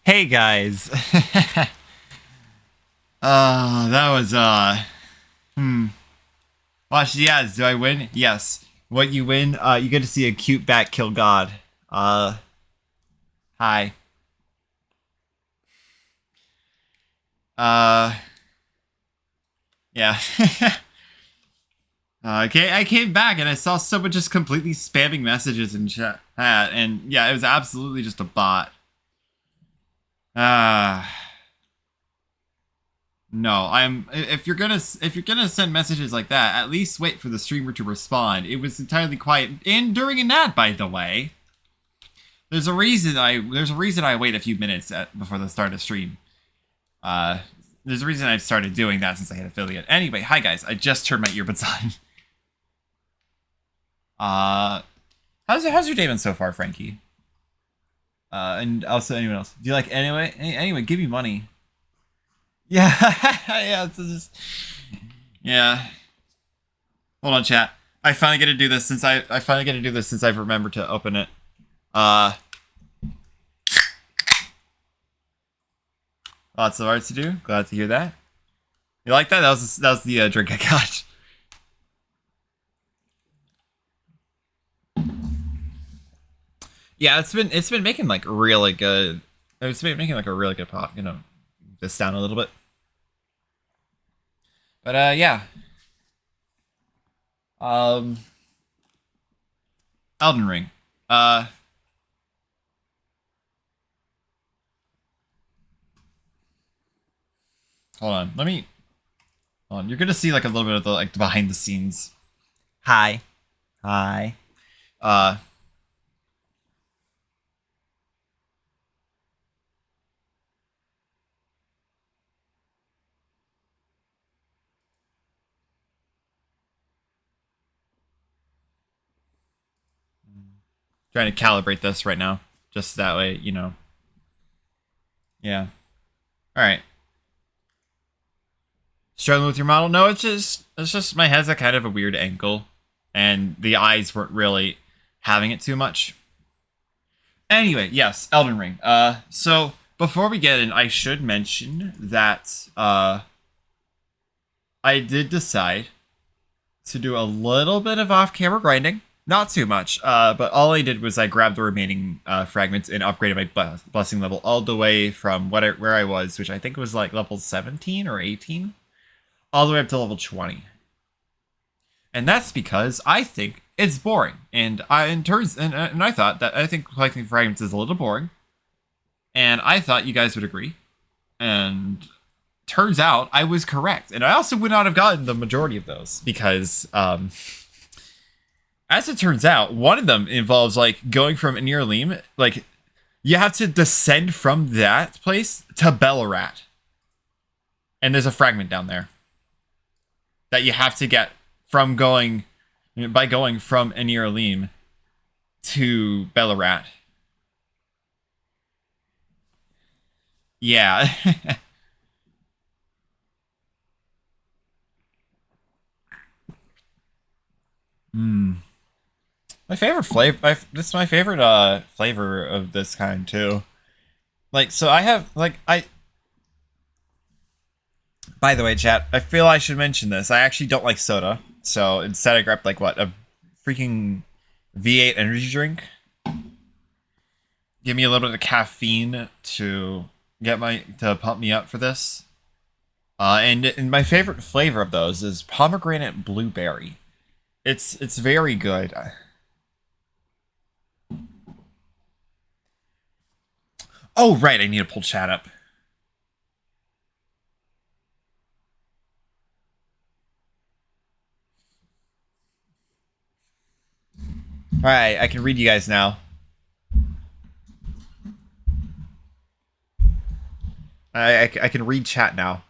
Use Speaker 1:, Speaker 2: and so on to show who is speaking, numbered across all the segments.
Speaker 1: Hey guys. That was Watch, yes, do I win? Yes. What you win? You get to see a cute bat kill God. Hi. Uh yeah. I came back and I saw someone just completely spamming messages in chat, and yeah, it was absolutely just a bot. Uh No, if you're gonna send messages like that, at least wait for the streamer to respond. It was entirely quiet, and during an ad, by the way. There's a reason I wait a few minutes before the start of stream. Uh, there's a reason I've started doing that since I hit affiliate. Anyway, hi guys, I just turned my earbuds on. How's your day been so far, Frankie? And also anyone else? Do you like anyway? Give me money. Yeah, yeah, yeah. Hold on, chat. I finally get to do this since I've remembered to open it. Lots of art to do. Glad to hear that. You like that? That was the drink I got. Yeah, it's been making like really good. It's been making like a really good pop. This down a little bit. But yeah. Elden Ring. Hold on. Hold on. You're gonna see like a little bit of the behind the scenes. Hi. Hi. Uh. Trying to calibrate this right now, just that way, Yeah. All right. Struggling with your model? No, it's just my head's at kind of a weird angle, and the eyes weren't really having it too much. Anyway, yes, Elden Ring. So before we get in, I should mention that I did decide to do a little bit of off-camera grinding. Not too much, but all I did was I grabbed the remaining fragments and upgraded my blessing level all the way from where I was, which I think was like level 17 or 18, all the way up to level 20. And that's because I think it's boring, and I thought that I think collecting fragments is a little boring, and I thought you guys would agree, and turns out I was correct, and I also would not have gotten the majority of those because as it turns out, one of them involves like going from Anirlim, like you have to descend from that place to Bellarat. And there's a fragment down there that you have to get from going from Anirlim to Bellarat. Yeah. My favorite flavor. This is my favorite flavor of this kind too. Like, so I have like I. By the way, chat, I feel I should mention this. I actually don't like soda, so instead I grabbed like a freaking V8 energy drink. Give me a little bit of caffeine to pump me up for this. And my favorite flavor of those is pomegranate blueberry. It's very good. Oh, right, I need to pull chat up. Alright, I can read you guys now. I can read chat now.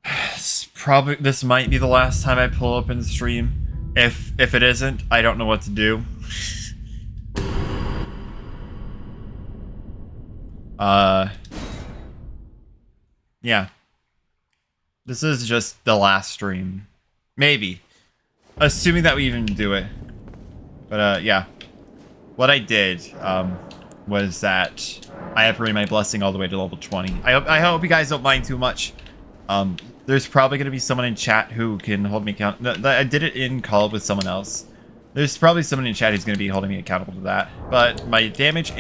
Speaker 1: This might be the last time I pull up in the stream. If it isn't, I don't know what to do. Yeah. This is just the last stream. Maybe. Assuming that we even do it. But, yeah. What I did, was that I upgraded my blessing all the way to level 20. I hope you guys don't mind too much. There's probably going to be someone in chat who can hold me accountable. I did it in call with someone else. There's probably someone in chat who's going to be holding me accountable to that. But my damage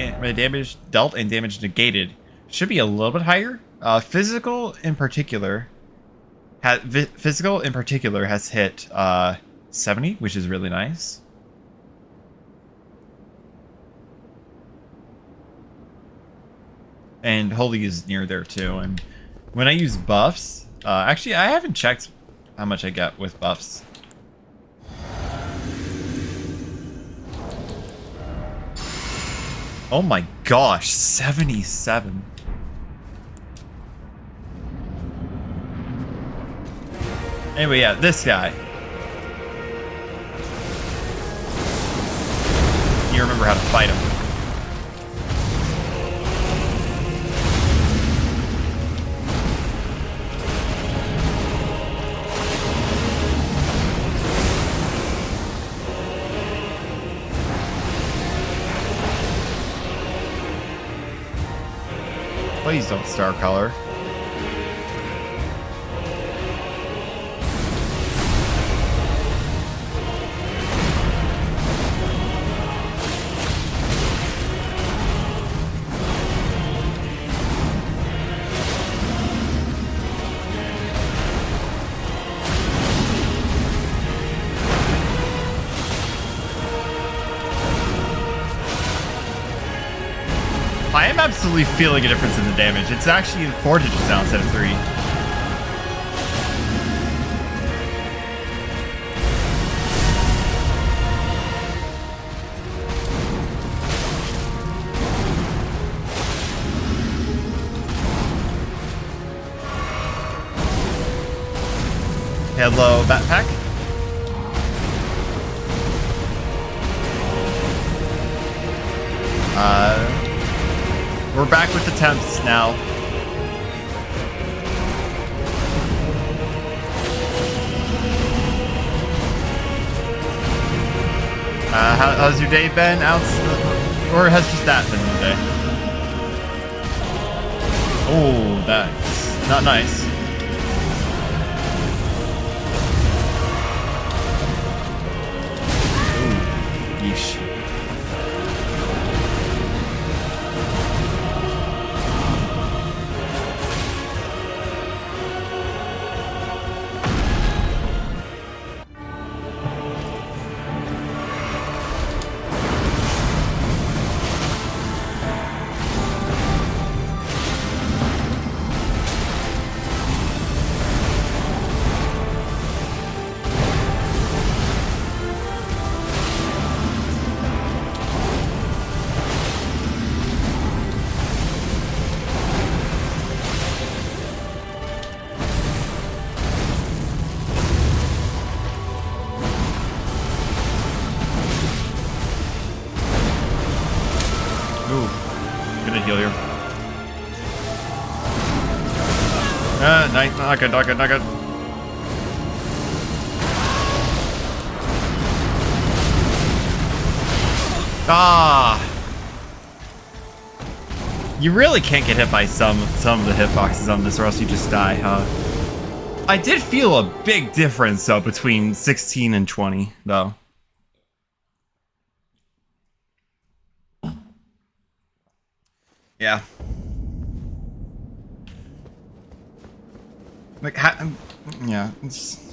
Speaker 1: dealt and damage negated should be a little bit higher. Physical in particular has hit 70, which is really nice. And holy is near there too. And when I use buffs, actually I haven't checked how much I get with buffs. Oh my gosh, 77. Anyway, yeah, this guy. You remember how to fight him. Please don't star color. I am absolutely feeling a difference in the damage. It's actually 4 digits now instead of 3. Hello, backpack. We're back with the temps now. How's your day been? Or has just that been the day? Oh, that's not nice. Ooh, yeesh. Not good, not good, not good. Ah! You really can't get hit by some of the hitboxes on this or else you just die, huh? I did feel a big difference, though, between 16 and 20, though. Yeah. Like, yeah, it's...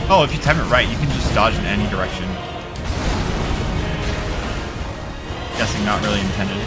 Speaker 1: Oh, if you time it right, you can just dodge in any direction. Guessing not really intended.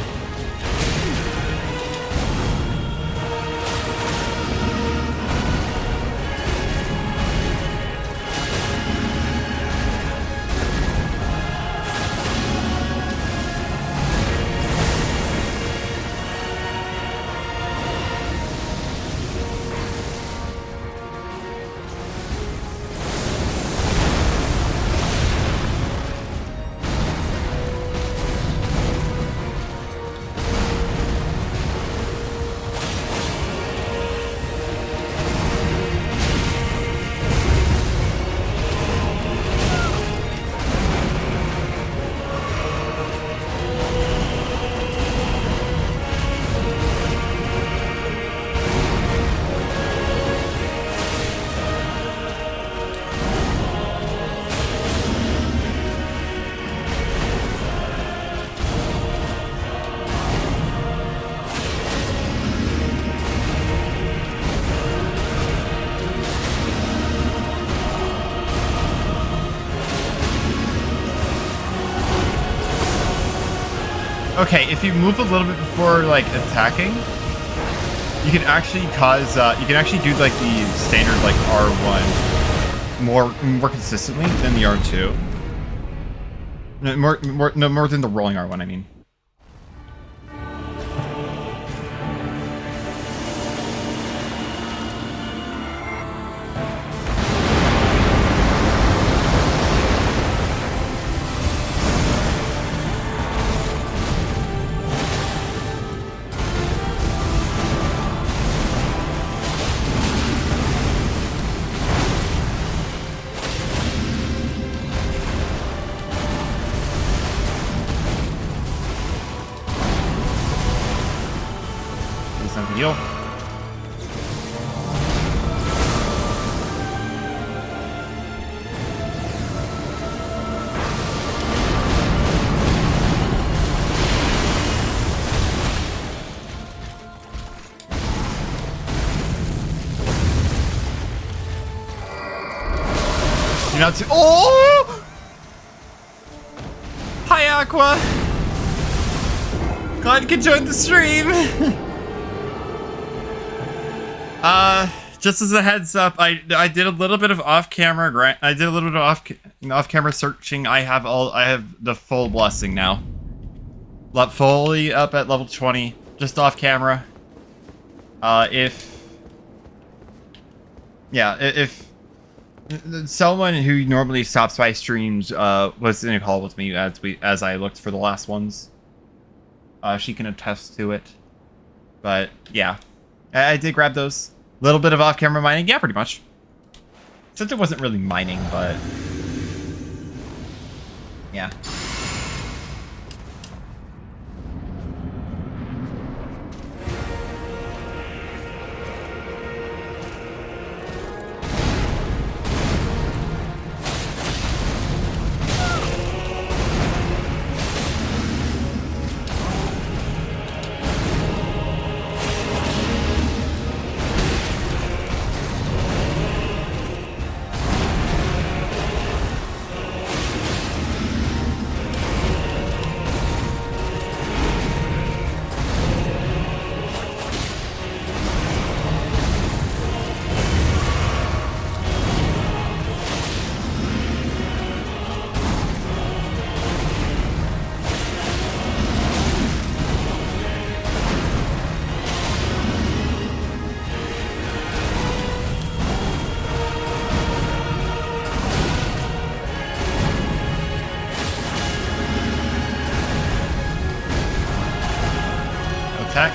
Speaker 1: Okay, if you move a little bit before like attacking, you can actually cause you can actually do like the standard like R1 more consistently than the R2. No, more than the rolling R1, I mean. Deal. You're not too. Oh! Hi, Aqua. Glad you could join the stream. Just as a heads up, I did a little bit of off-camera off-camera searching. I have the full blessing now. Fully up at level 20, just off camera. If someone who normally stops by streams was in a call with me as I looked for the last ones, she can attest to it. But yeah, I did grab those. Little bit of off-camera mining, yeah, pretty much. Since it wasn't really mining, but yeah. Attack.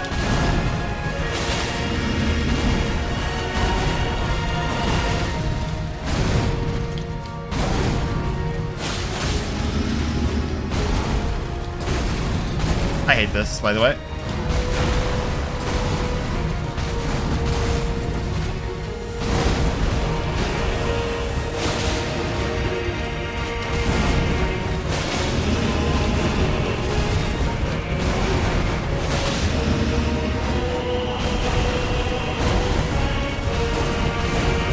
Speaker 1: I hate this, by the way.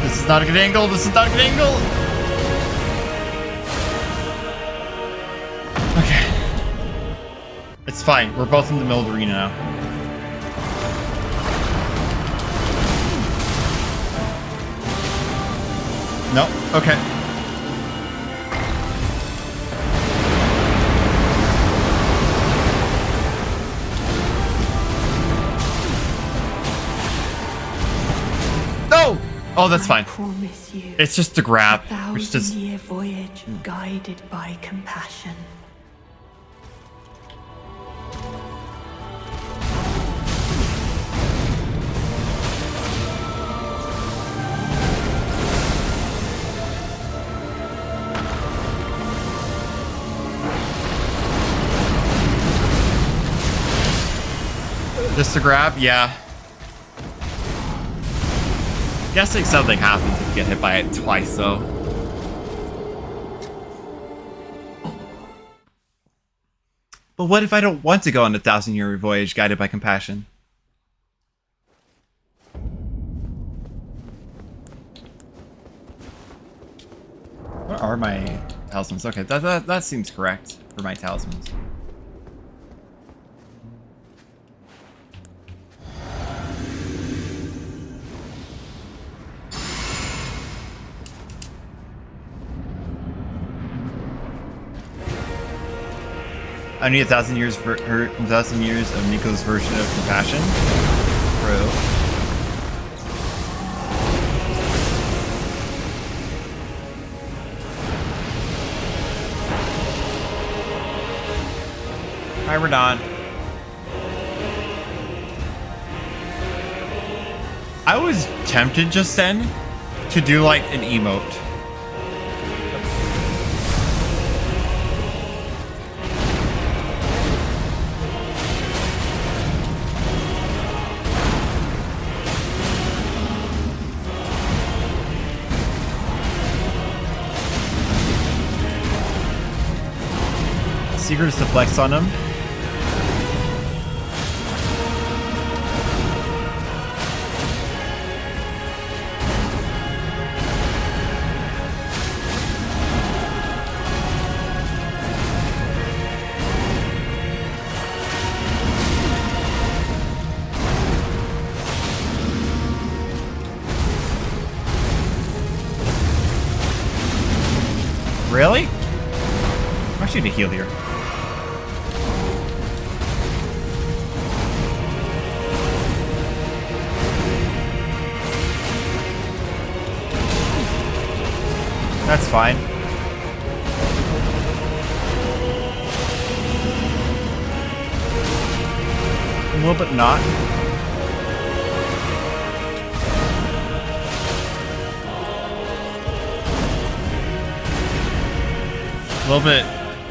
Speaker 1: This is not a good angle. This is not a good angle. It's fine. We're both in the middle of the arena now. No. Okay. No! Oh, that's fine. It's just a grab. Which just...
Speaker 2: Year voyage guided by compassion.
Speaker 1: Just a grab? Yeah. Guessing something happens if you get hit by it twice, though. But what if I don't want to go on a 1,000-year voyage guided by compassion? What are my talismans? Okay, that seems correct for my talismans. I need 1,000 years for 1,000 years of Nico's version of compassion. True. Hi, Radahn. I was tempted just then to do like an emote. Secret is to flex on him. Really? I actually need to heal here. That's fine. A little bit not. A little bit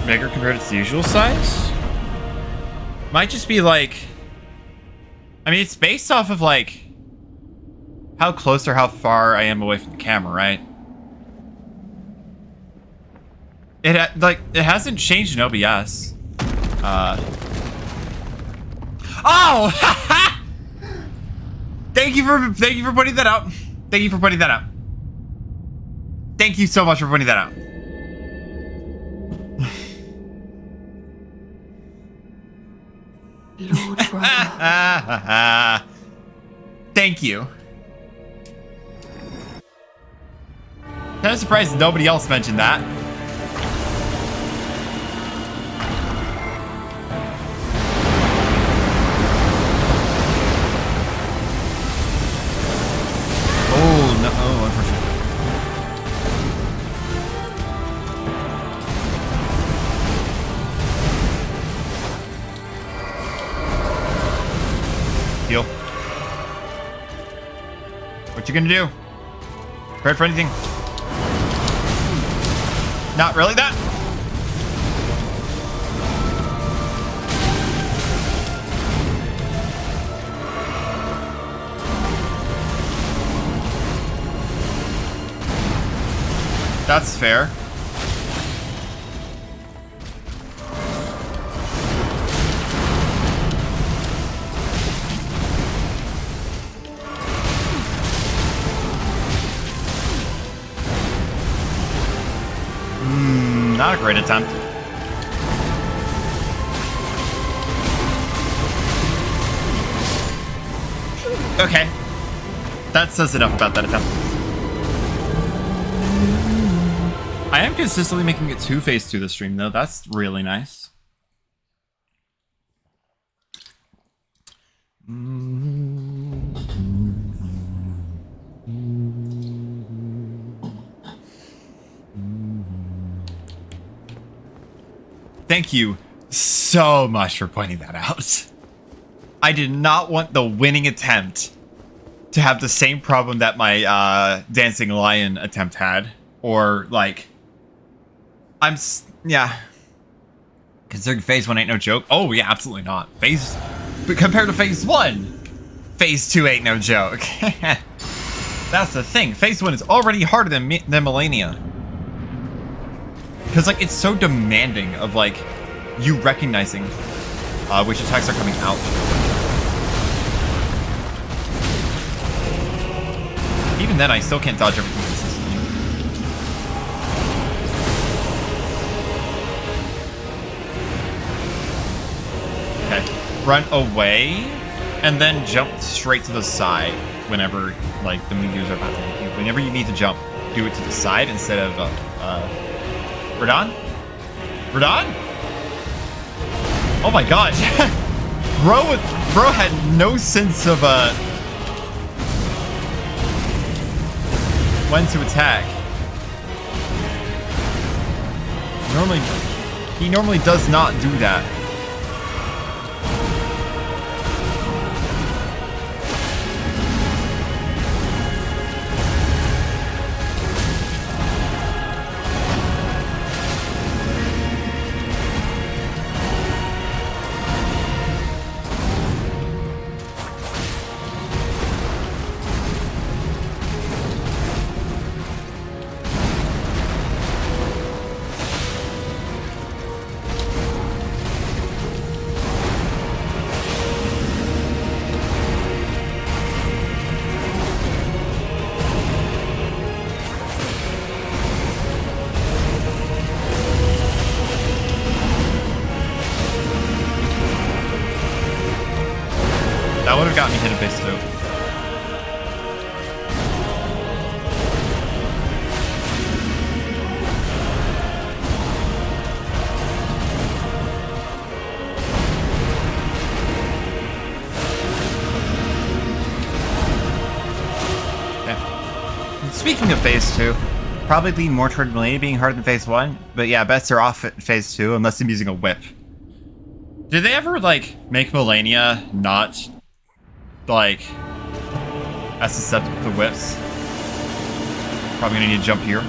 Speaker 1: bigger compared to its usual size. Might just be like... I mean, it's based off of like... how close or how far I am away from the camera, right? It hasn't changed in OBS. Oh! Thank you for pointing that out. Thank you for pointing that out. Thank you so much for pointing that out.
Speaker 2: Lord Radahn.
Speaker 1: Thank you. Kind of surprised nobody else mentioned that. Oh, no. Oh, unfortunately. Heal. What you gonna do? Prepared for anything? Not really that? That's fair. Not a great attempt. Okay. That says enough about that attempt. I am consistently making it to phase 2 this stream, though. That's really nice. Thank you so much for pointing that out. I did not want the winning attempt to have the same problem that my Dancing Lion attempt had. Or, like... yeah. Considering phase 1 ain't no joke. Oh, yeah, absolutely not. But compared to phase 1, phase 2 ain't no joke. That's the thing. Phase 1 is already harder than Millennia. Because, like, it's so demanding of, like, you recognizing which attacks are coming out. Even then, I still can't dodge everything consistently. Okay. Run away, and then jump straight to the side whenever, like, the meteors are about to hit you. Whenever you need to jump, do it to the side instead of, Radahn? Radahn? Oh my god. Bro had no sense of, when to attack. He normally does not do that. That would have got me hit a base too. Okay. Speaking of phase 2, probably lean more toward Millennia being harder than phase 1, but yeah, bets are off at phase 2 unless I'm using a whip. Did they ever, like, make Millennia not, like, as susceptible to whips? Probably gonna need to jump here.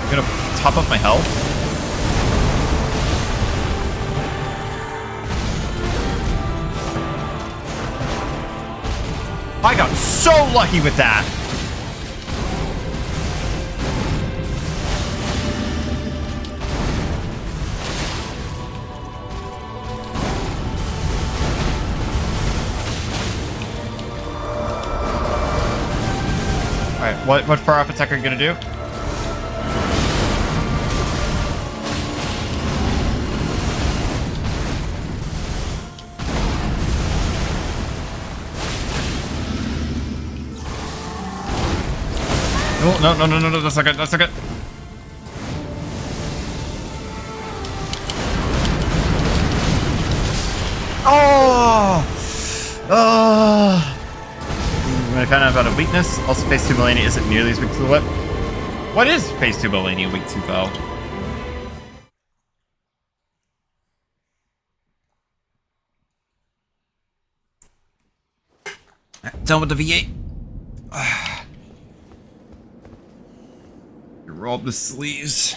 Speaker 1: I'm gonna top up my health. I got so lucky with that. Alright, what far off attack are you gonna do? No, that's not good, that's not good. When I found out about a weakness, also phase 2 Millennia isn't nearly as weak to the whip. What is phase 2 Millennia weak to, though? Done with the V8. Roll up the sleeves.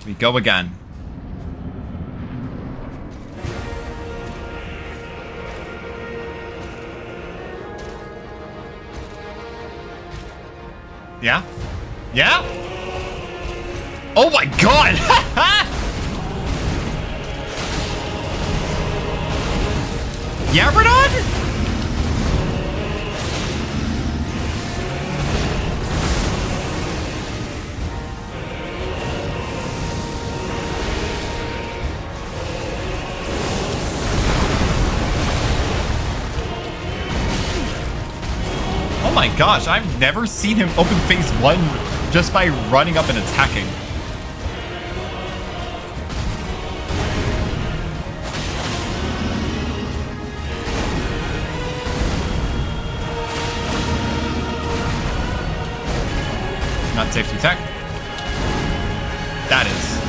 Speaker 1: We go again. Yeah? Yeah? Oh my god! Yeah, Radahn? Oh my gosh, I've never seen him open phase 1 just by running up and attacking. Not safe to attack. That is.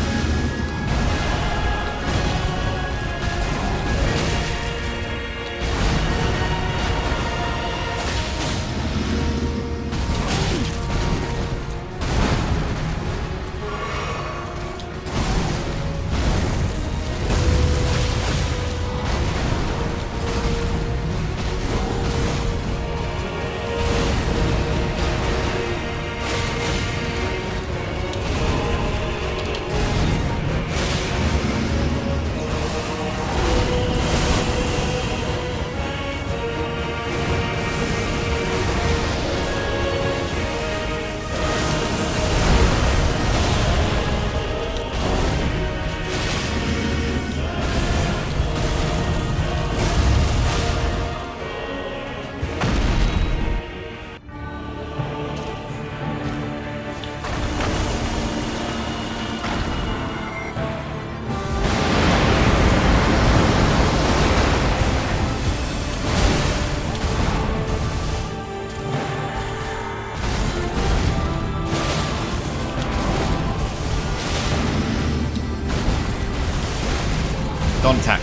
Speaker 1: Don't attack.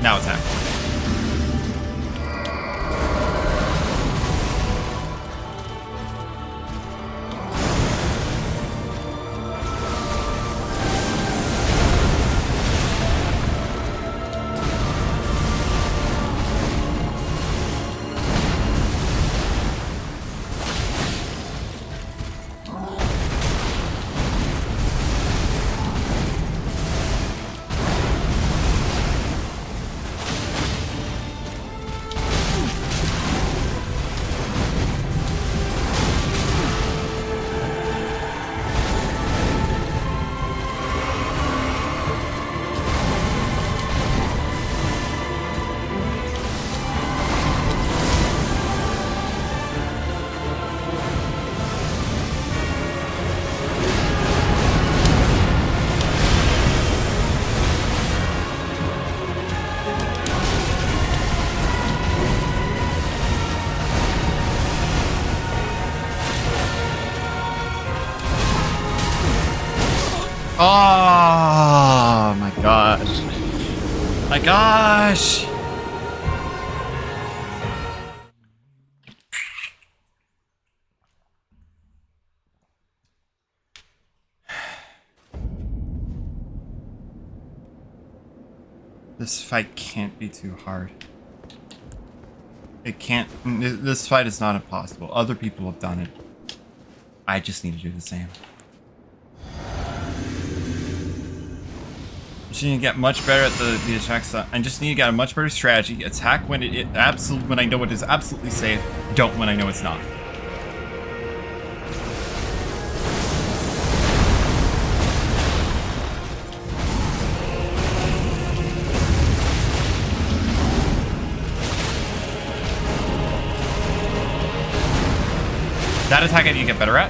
Speaker 1: Now attack. Oh my gosh. My gosh. This fight can't be too hard. It can't. This fight is not impossible. Other people have done it. I just need to do the same. I just need to get much better at the attacks. I just need to get a much better strategy. Attack when when I know it is absolutely safe. Don't when I know it's not. That attack I need to get better at.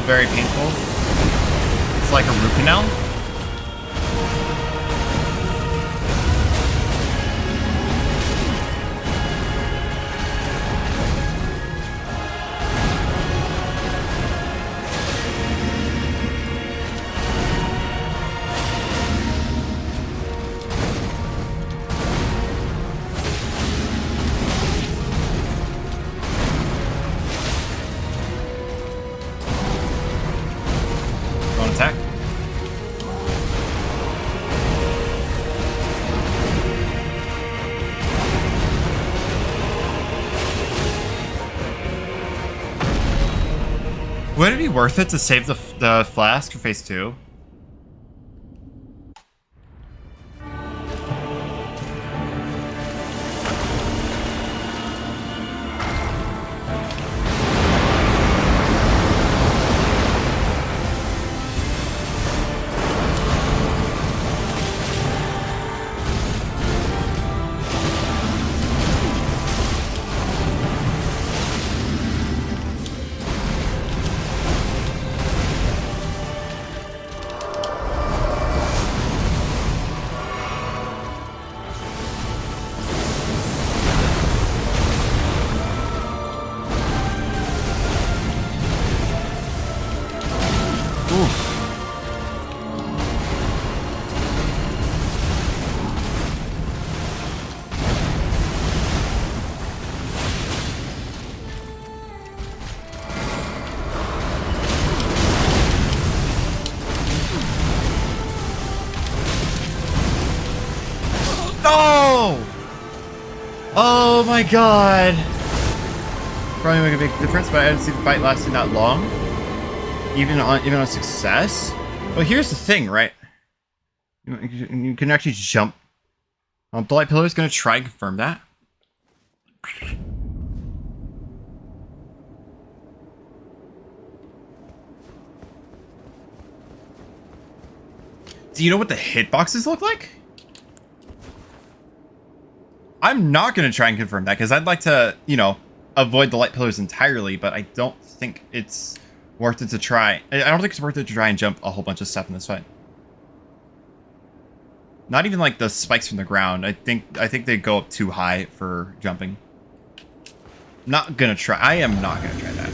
Speaker 1: Very painful. It's like a root canal. Would it be worth it to save the flask for phase 2? No! Oh my god! Probably make a big difference, but I didn't see the fight lasting that long. Even on success. Well, here's the thing, right? You can actually jump. The light pillar is going to try and confirm that. Do you know what the hitboxes look like? I'm not going to try and confirm that because I'd like to, you know, avoid the light pillars entirely, but I don't think it's worth it to try. I don't think it's worth it to try and jump a whole bunch of stuff in this fight. Not even like the spikes from the ground. I think they go up too high for jumping. Not gonna try. I am not gonna try that.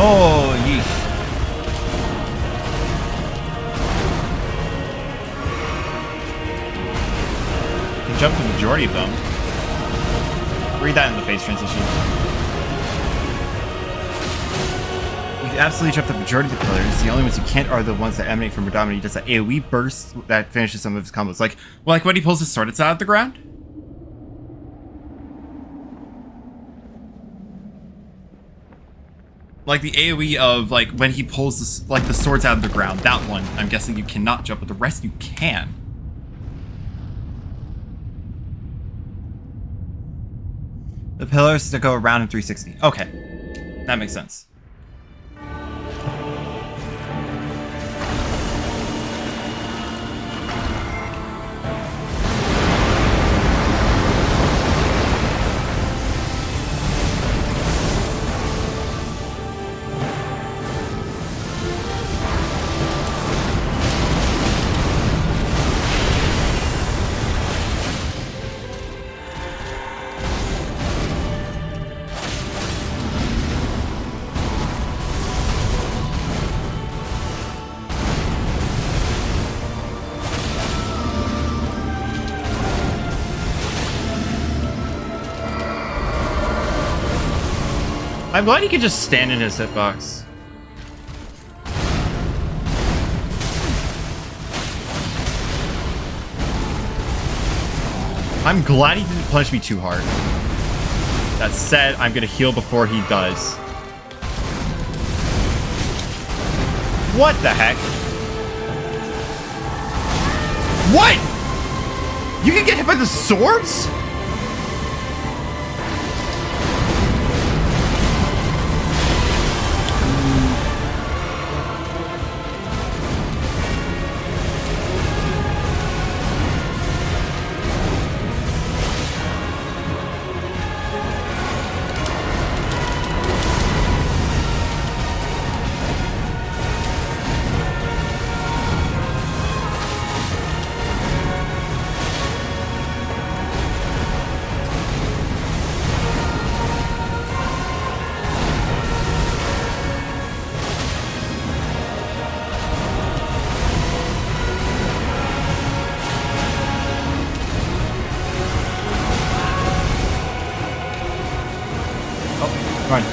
Speaker 1: Oh, yeesh. You can jump the majority of them. Read that in the phase transition. You can absolutely jump the majority of the pillars. The only ones you can't are the ones that emanate from Radahn. He does that AoE burst that finishes some of his combos. Like when he pulls his sword, it's out of the ground. Like the AoE of like when he pulls the swords out of the ground. That one, I'm guessing you cannot jump, but the rest you can. The pillars to go around in 360. Okay, that makes sense. I'm glad he could just stand in his hitbox. I'm glad he didn't punish me too hard. That said, I'm gonna heal before he does. What the heck? What? You can get hit by the swords? Run.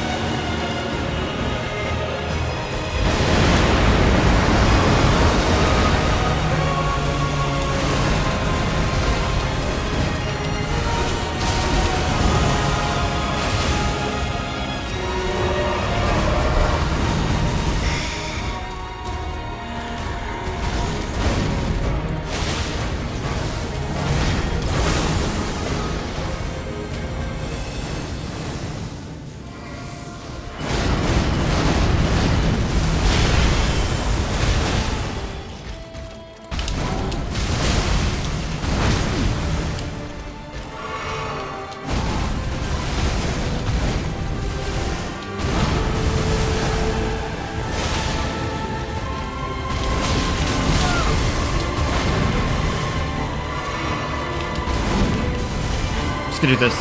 Speaker 1: Just gonna do this.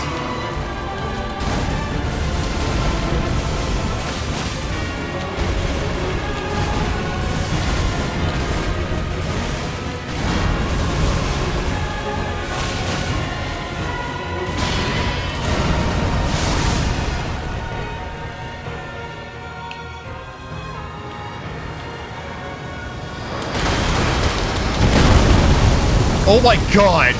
Speaker 1: Oh my god!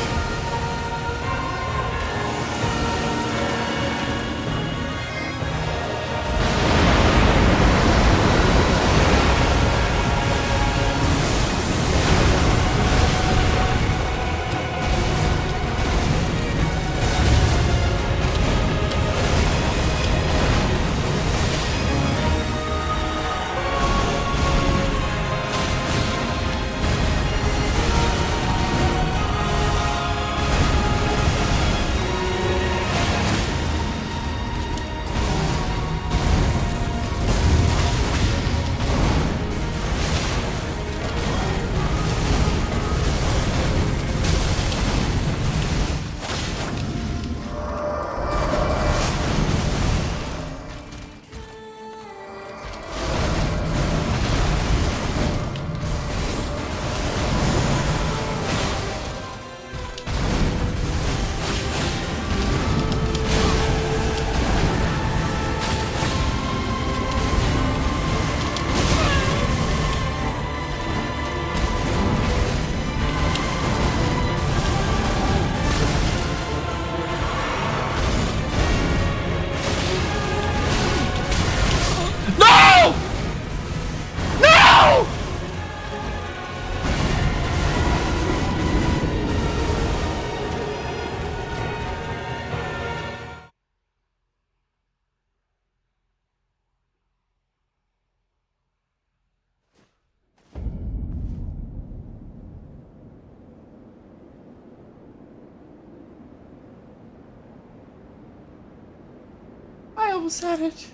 Speaker 1: I almost had it.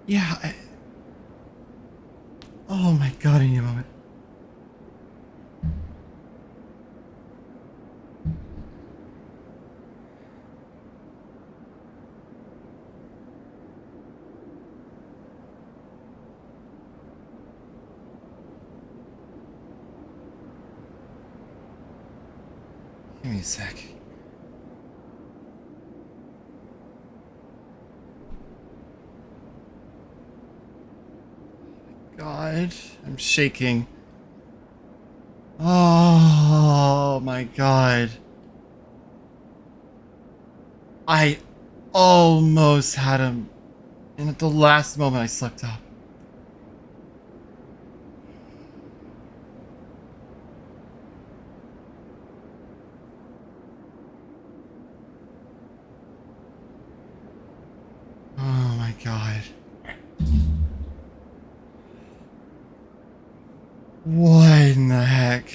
Speaker 1: Yeah, oh my god, I need a moment. Give me a sec. God. I'm shaking. Oh my God. I almost had him. And at the last moment I slipped up. Oh my God. What in the heck?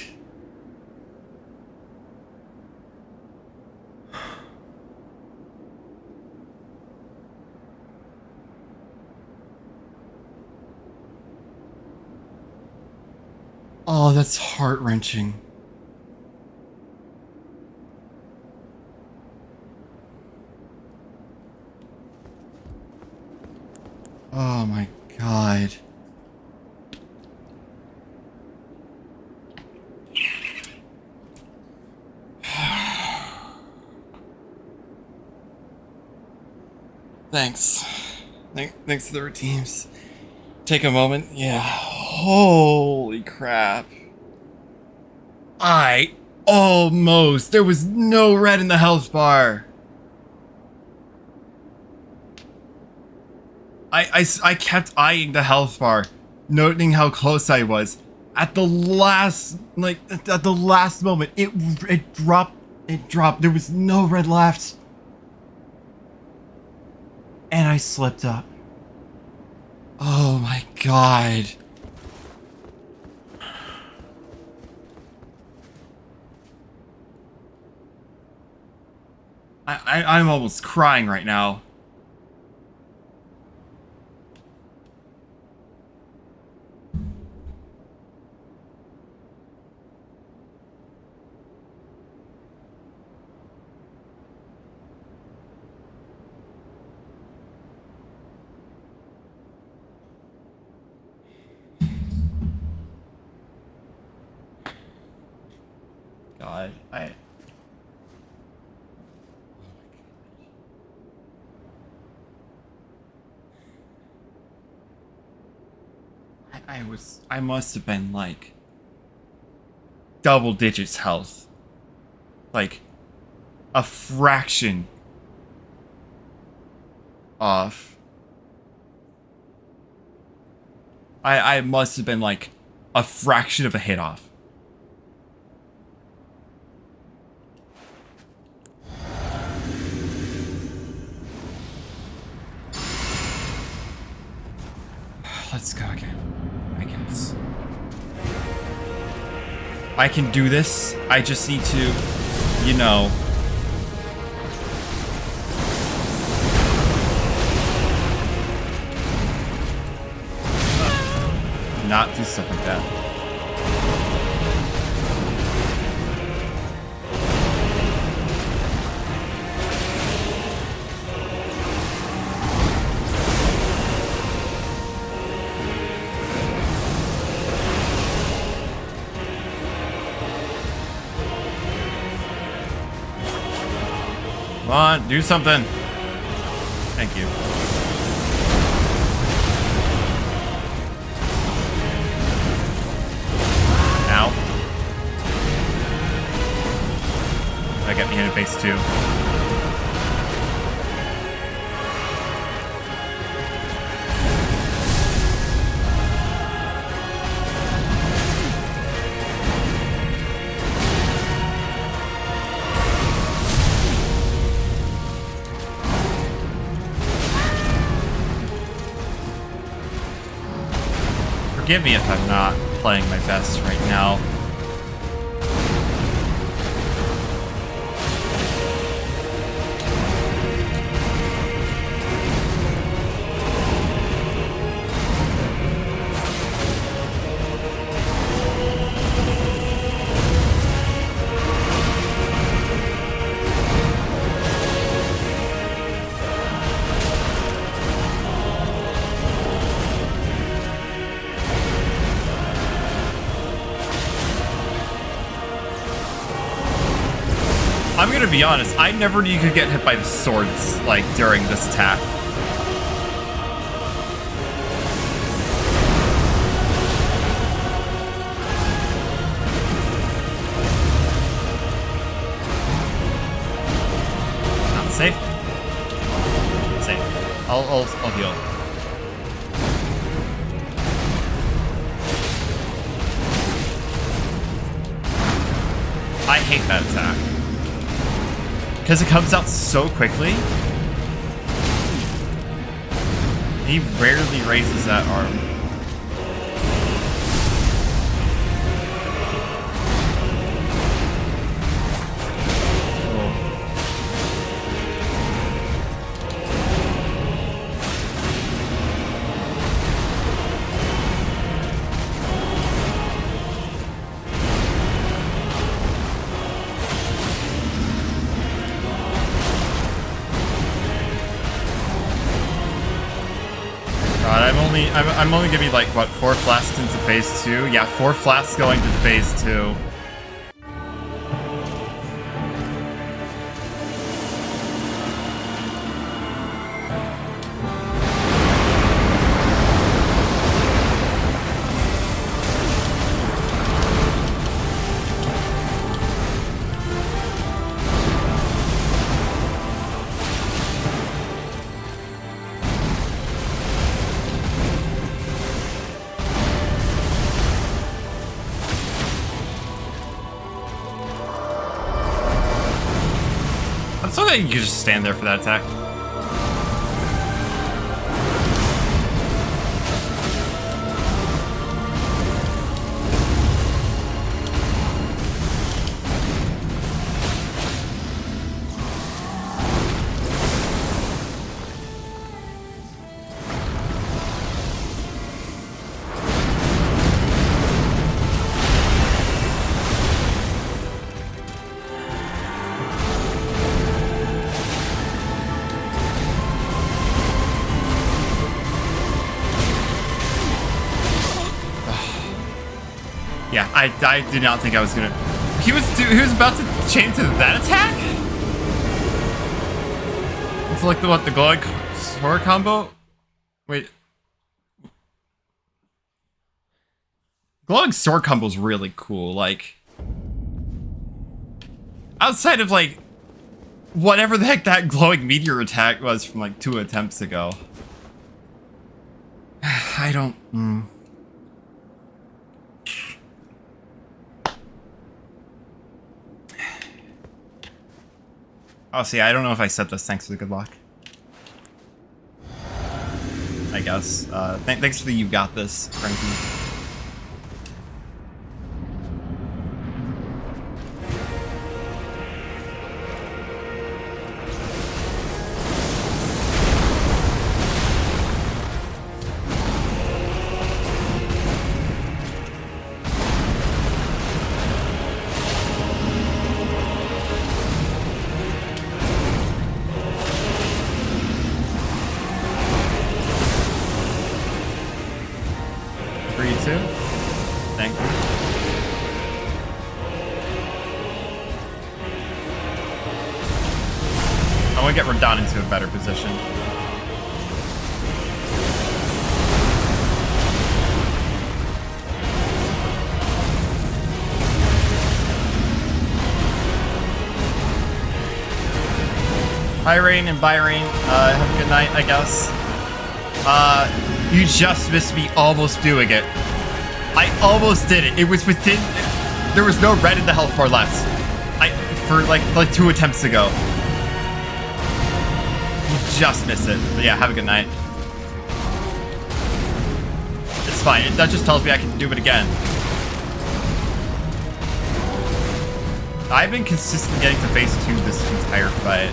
Speaker 1: Oh, that's heart-wrenching. Oh my God. Thanks. Thanks to the teams. Take a moment. Yeah. Holy crap. I almost. There was no red in the health bar. I kept eyeing the health bar, noting how close I was. At the last, at the last moment, it dropped. It dropped. There was no red left. And I slipped up. Oh my God. I'm almost crying right now. God, I must have been like double digits health. Like a fraction off. I must have been like a fraction of a hit off. Let's go again, I guess. I can do this. I just need to, you know. Not do stuff like that. Come on, do something. Thank you. Ow. That got me hit in the face too. Forgive me if I'm not playing my best right now. I'm gonna be honest, I never knew you could get hit by the swords, like, during this attack. I'll heal. I hate that attack. Because it comes out so quickly. He rarely raises that arm. I'm only gonna be like, what, 4 flasks into phase 2? Yeah, 4 flasks going to phase 2. I'm so glad you could just stand there for that attack. Yeah, I did not think I was gonna. He was about to chain to that attack. It's like the glowing sword combo. Wait, glowing sword combo is really cool. Like, outside of like whatever the heck that glowing meteor attack was from like 2 attempts ago, I don't. Oh, see, I don't know if I said this. Thanks for the good luck. I guess. Thanks for the you got this, Frankie. Thank you. I want to get Radahn into a better position. Hi, Rain and bye, Rain. Have a good night, I guess. You just missed me almost doing it. I almost did it. It was within. There was no red in the health bar left. For like 2 attempts ago. You just missed it. But yeah, have a good night. It's fine. That just tells me I can do it again. I've been consistently getting to phase 2 this entire fight.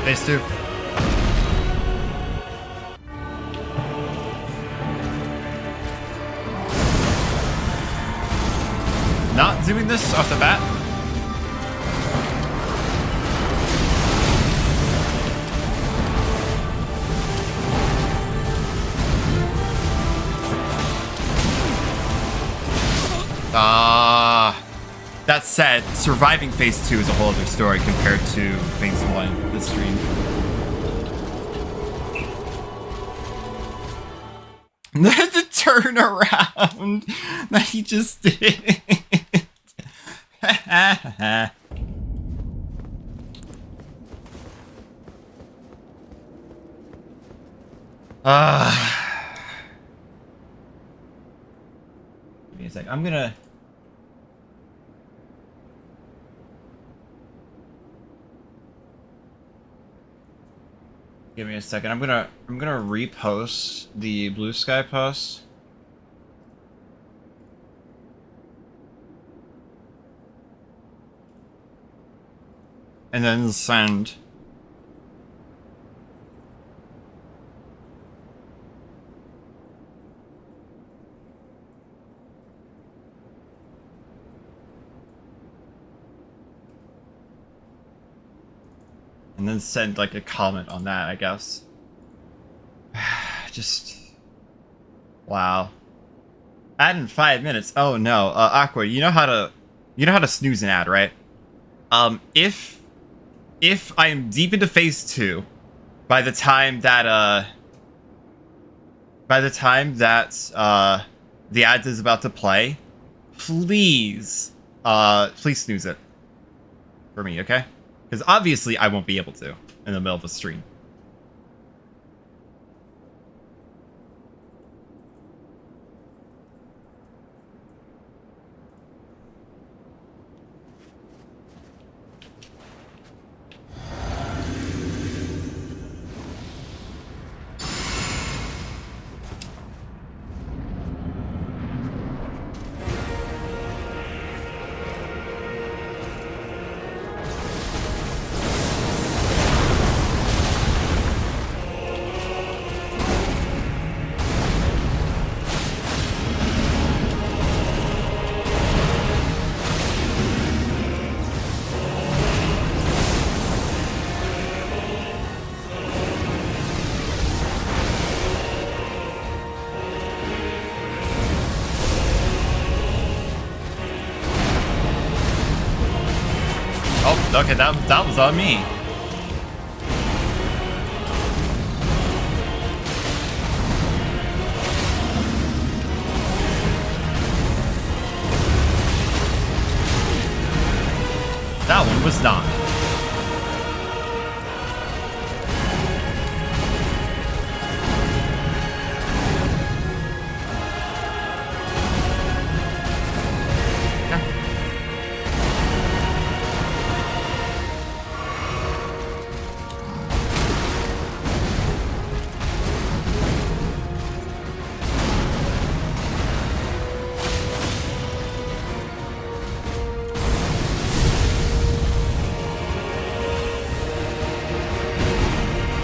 Speaker 1: Phase 2. Not doing doing this off the bat. That said, surviving phase 2 is a whole other story compared to phase 1 this stream. The turnaround that he just did. Give me a sec. I'm gonna. Give me a second. I'm gonna repost the Blue Sky post. And then send. And then send like a comment on that, I guess. Just wow. Add in 5 minutes. Oh no, Aqua, you know how to snooze an ad, right? If I am deep into phase 2, by the time that the ad is about to play, please snooze it for me, okay? Because obviously I won't be able to in the middle of a stream. Okay, that was on me. That one was not.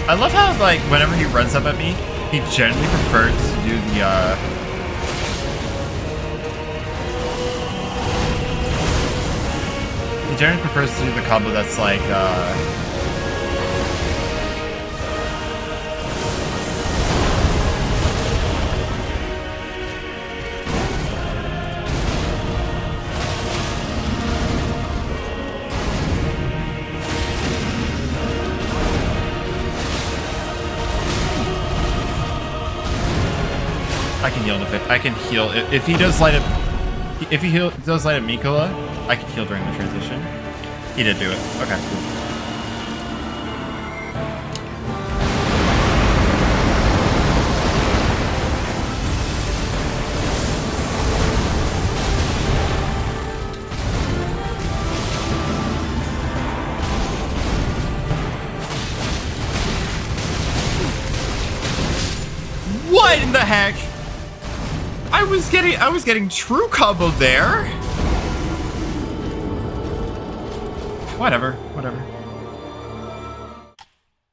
Speaker 1: I love how, like, whenever he runs up at me, he generally prefers to do the, He generally prefers to do the combo that's, like, I can heal if I can heal if he does light up. If he does light up Mikola, I can heal during the transition. He did do it. Okay, cool. What in the heck? I was getting true combo there. Whatever.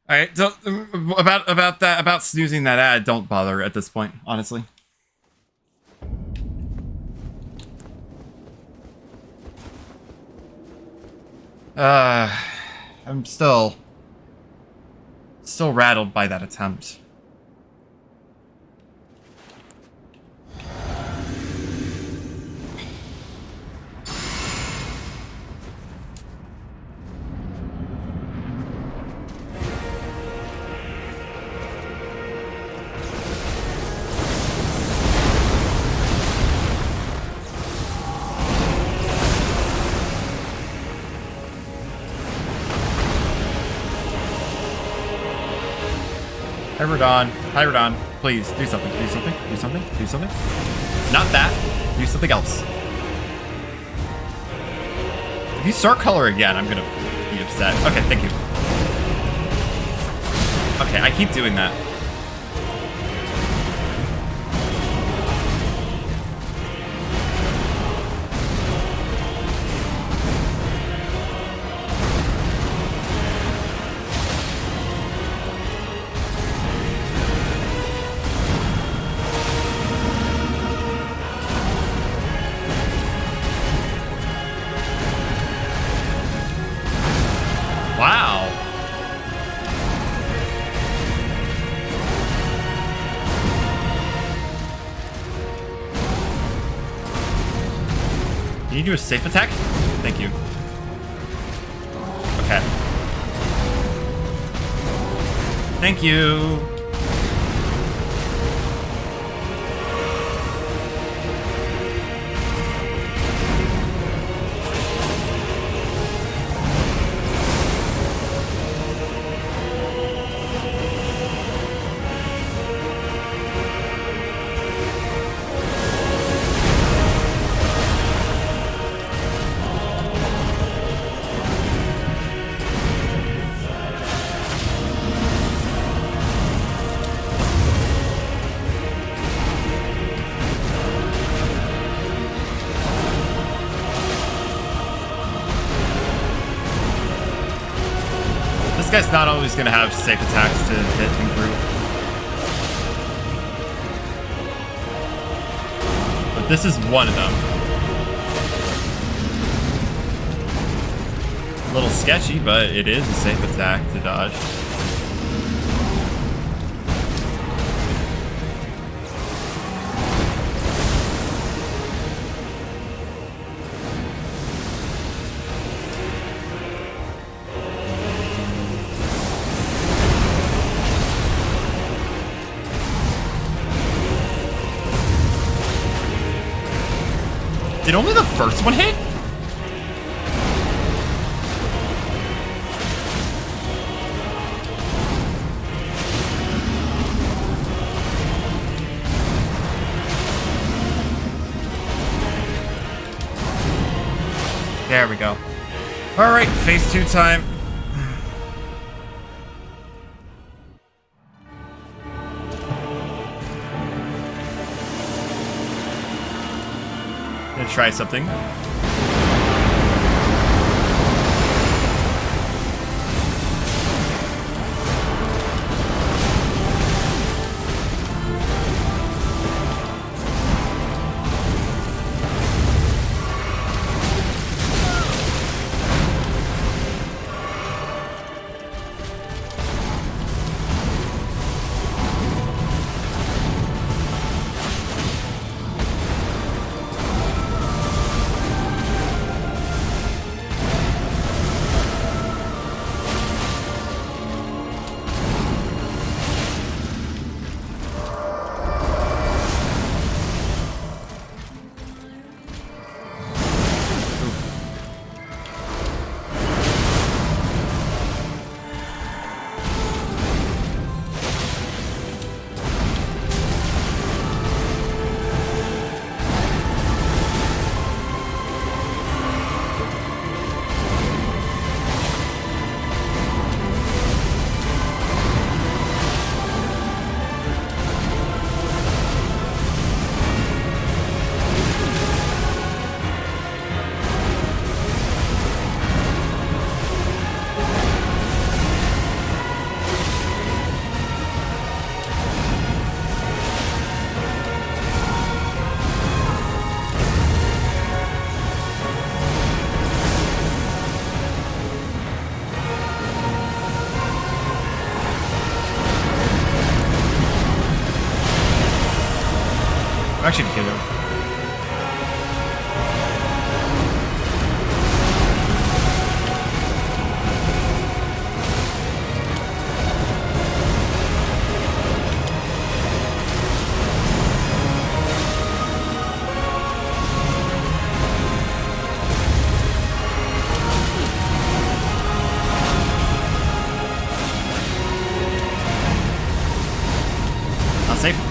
Speaker 1: All right, so about snoozing that ad, don't bother at this point, honestly. I'm still rattled by that attempt. Hi, Radahn. Hi, Radahn. Please, do something. Do something. Do something. Do something. Not that. Do something else. If you start color again, I'm gonna be upset. Okay, thank you. Okay, I keep doing that. Wow. Can you do a safe attack? Thank you. Okay. Thank you. This guy's not always going to have safe attacks to hit in group. But this is one of them. A little sketchy, but it is a safe attack to dodge. Did only the first one hit? There we go. All right, phase 2 time. Gonna try something. Actually, kill him. Not safe.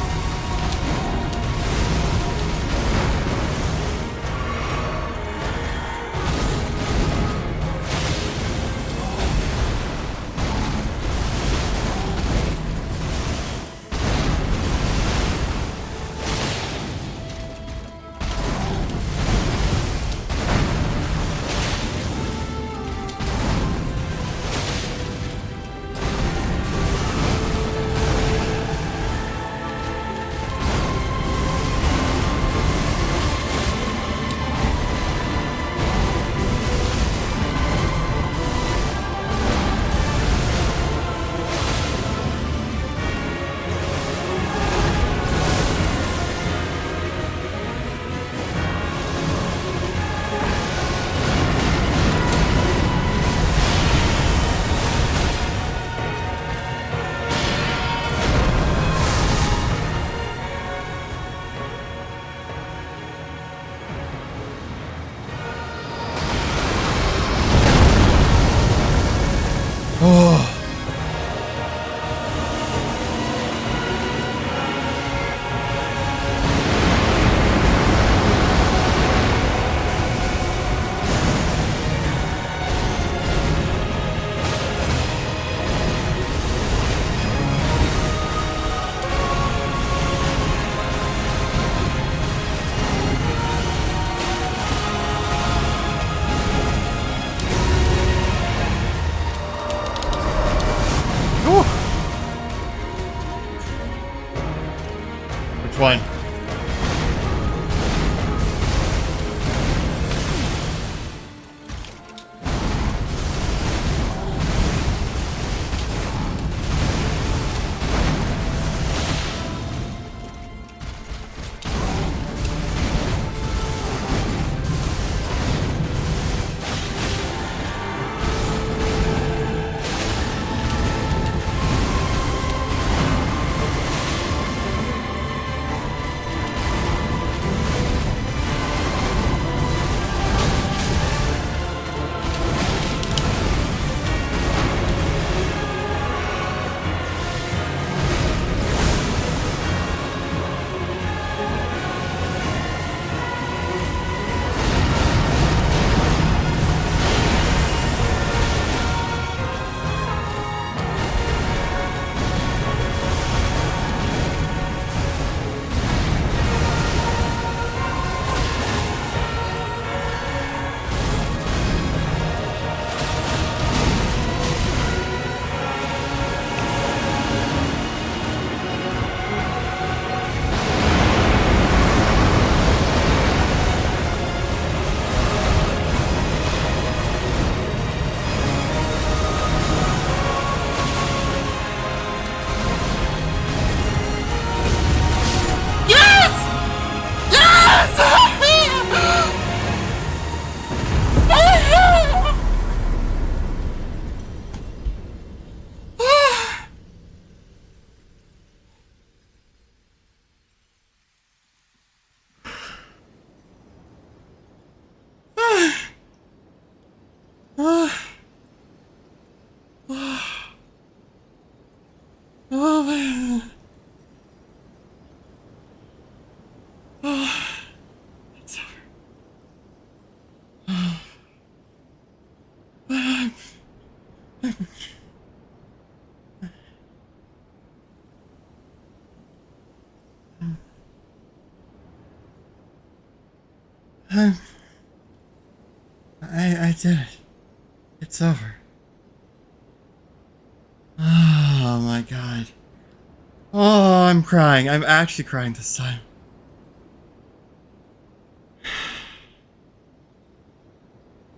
Speaker 1: Oh. Which one? Oh man. It's over. I did it. It's over. Oh my god. Oh, I'm crying. I'm actually crying this time.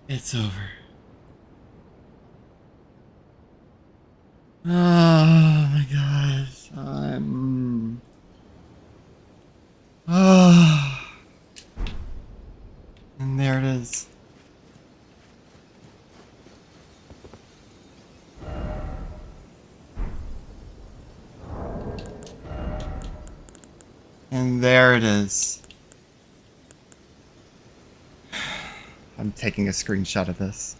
Speaker 1: It's over. Oh my gosh. Oh. And there it is. I'm taking a screenshot of this.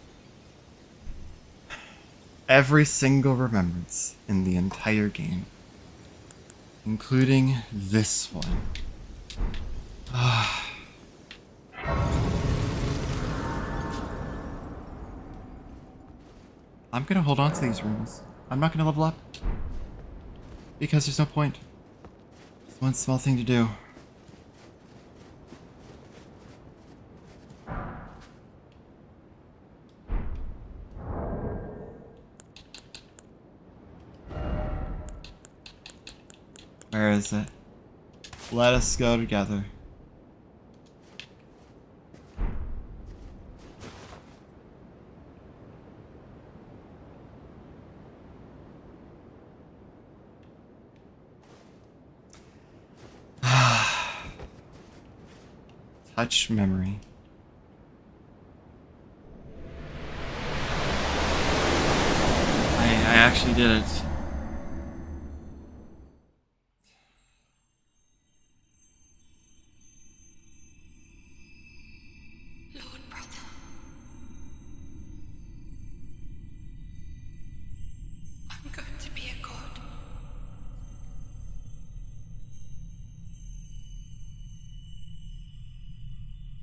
Speaker 1: Every single remembrance in the entire game. Including this one. I'm gonna hold on to these rooms. I'm not gonna level up. Because there's no point. It's one small thing to do. Where is it? Let us go together. Touch memory. I actually did it.
Speaker 2: Lord brother. I'm going to be a god.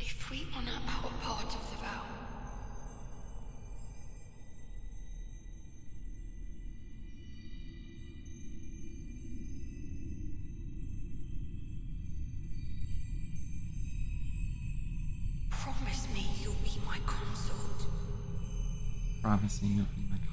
Speaker 2: If we honor our part of the vow, promise me you'll be my consort.
Speaker 1: Promise me you'll be my consort.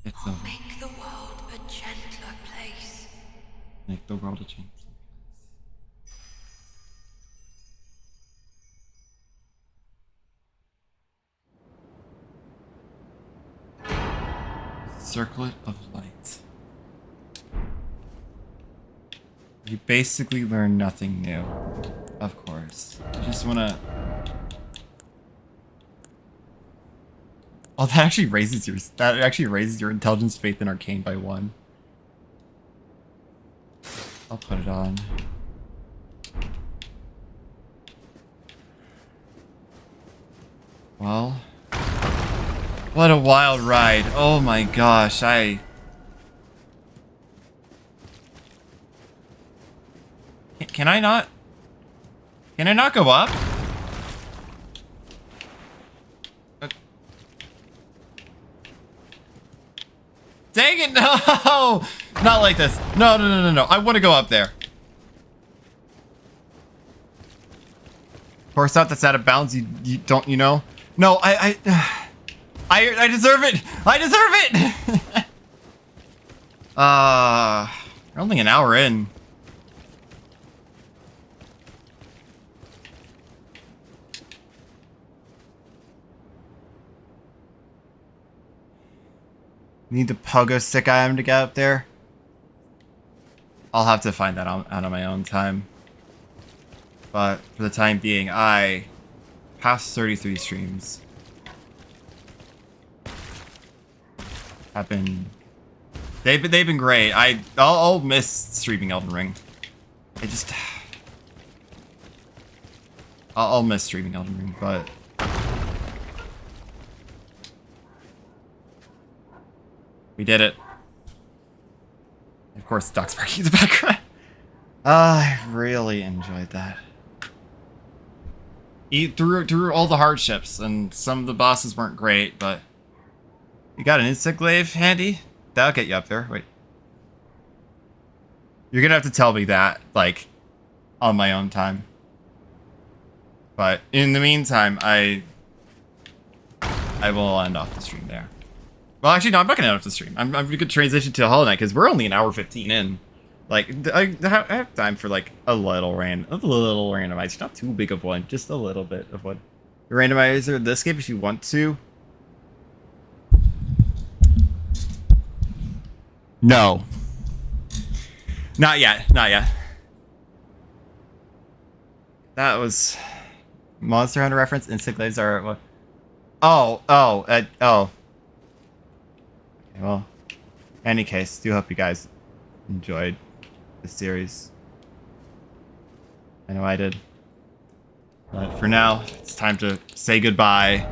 Speaker 1: It's
Speaker 2: I'll
Speaker 1: over.
Speaker 2: make the world a gentler place.
Speaker 1: Make the world a change. Circlet of light. You basically learn nothing new. Of course. You just wanna... Oh, that actually raises your intelligence, faith, and arcane by 1. I'll put it on. Well, what a wild ride. Oh my gosh, Can I not? Can I not go up? Dang it, no! Not like this. No, no, no, no, no. I want to go up there. Of course not, that's out of bounds. You don't, you know? No, I deserve it! I deserve it! We're only an hour in. Need the pogo stick item to get up there? I'll have to find that out on my own time. But for the time being, I passed 33 streams. Have been... They've been great. I'll miss streaming Elden Ring. I'll miss streaming Elden Ring, but... We did it. Of course, ducks barking in the background. I really enjoyed that. Through all the hardships, and some of the bosses weren't great, but you got an insect glaive handy? That'll get you up there. Wait. You're gonna have to tell me that, like, on my own time. But in the meantime, I will end off the stream there. Well, actually, no, I'm not gonna end off the stream. I'm gonna transition to Hollow Knight because we're only an hour 15 in. Like, I have time for like a little randomizer, not too big of one, just a little bit of one. The randomizer, this game, if you want to. No. Not yet. Not yet. That was Monster Hunter reference. Insect glaives are what? Oh. Okay, well, in any case, do hope you guys enjoyed the series. I know I did. But for now, it's time to say goodbye.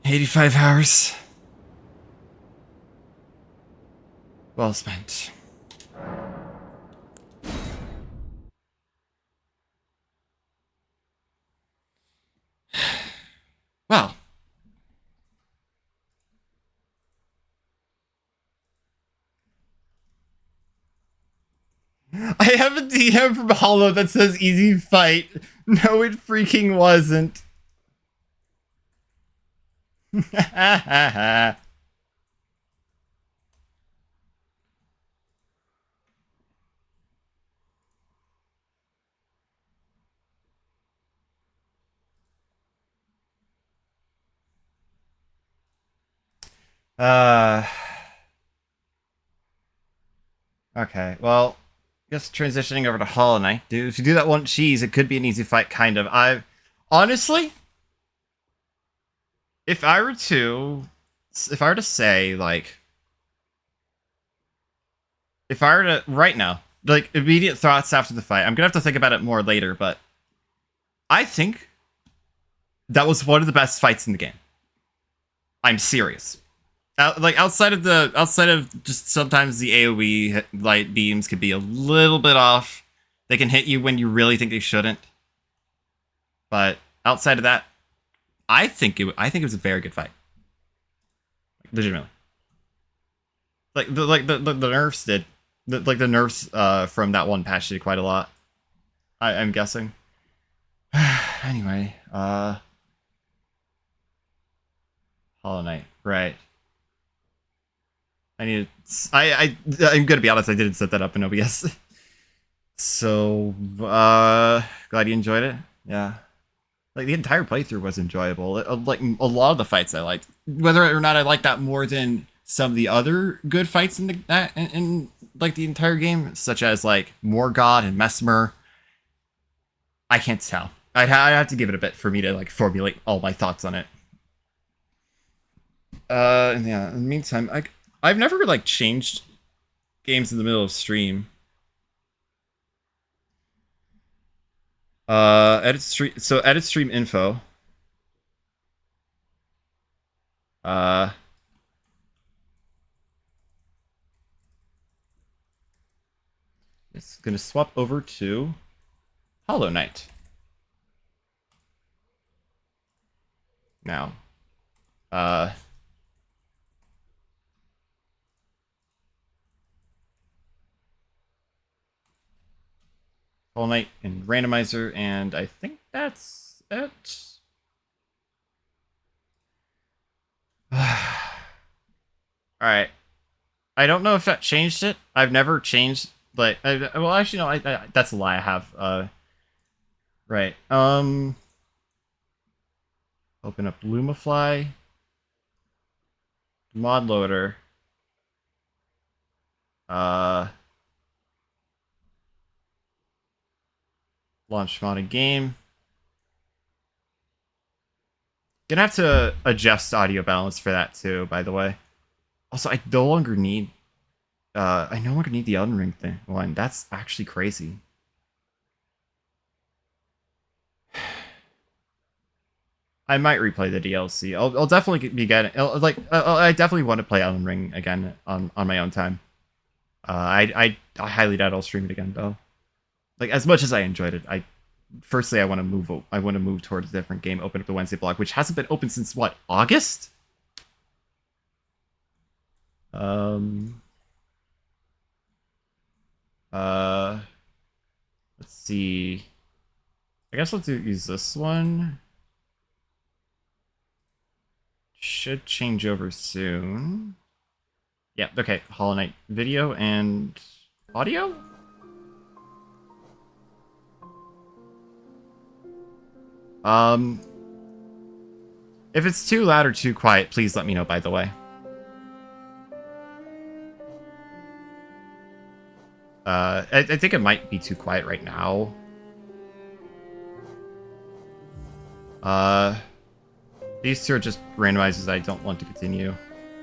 Speaker 1: 85 hours. Well spent. Well. I have a DM from Hollow that says easy fight. No, it freaking wasn't. uh Okay, well, I guess transitioning over to Hollow Knight. Dude, if you do that one cheese, it could be an easy fight, kind of. I honestly, if I were to say, like, if I were to right now, like, immediate thoughts after the fight, I'm gonna have to think about it more later, but I think that was one of the best fights in the game. I'm serious. Outside of just sometimes the AoE light beams could be a little bit off. They can hit you when you really think they shouldn't. But outside of that, I think it was a very good fight. Legitimately. The nerfs did. The nerfs from that one patch did quite a lot. I'm guessing. Anyway, Hollow Knight, right. I'm gonna be honest, I didn't set that up in OBS. So, glad you enjoyed it. Yeah. Like, the entire playthrough was enjoyable. Like, a lot of the fights I liked. Whether or not I liked that more than some of the other good fights in like, the entire game, such as, like, Morgott and Mesmer, I can't tell. I'd have to give it a bit for me to, like, formulate all my thoughts on it. And yeah, in the meantime, I've never, like, changed games in the middle of stream. Edit stream info. It's gonna swap over to Hollow Knight. Now. Hollow Knight and Randomizer, and I think that's it. Alright. I don't know if that changed it. I've never changed, like, well, actually, no, that's a lie. I have, right. Open up Lumafly. Mod loader. Launch modded game. Gonna have to adjust audio balance for that too, by the way. Also, I no longer need the Elden Ring one. That's actually crazy. I might replay the DLC. I'll definitely be getting, I definitely want to play Elden Ring again on my own time. I highly doubt I'll stream it again though. Like, as much as I enjoyed it, firstly I want to move towards a different game. Open up the Wednesday block, which hasn't been open since what, August? Let's see. I guess let's use this one. Should change over soon. Yeah, okay. Hollow Knight video and audio? If it's too loud or too quiet, please let me know, by the way. I think it might be too quiet right now. These two are just randomizers I don't want to continue.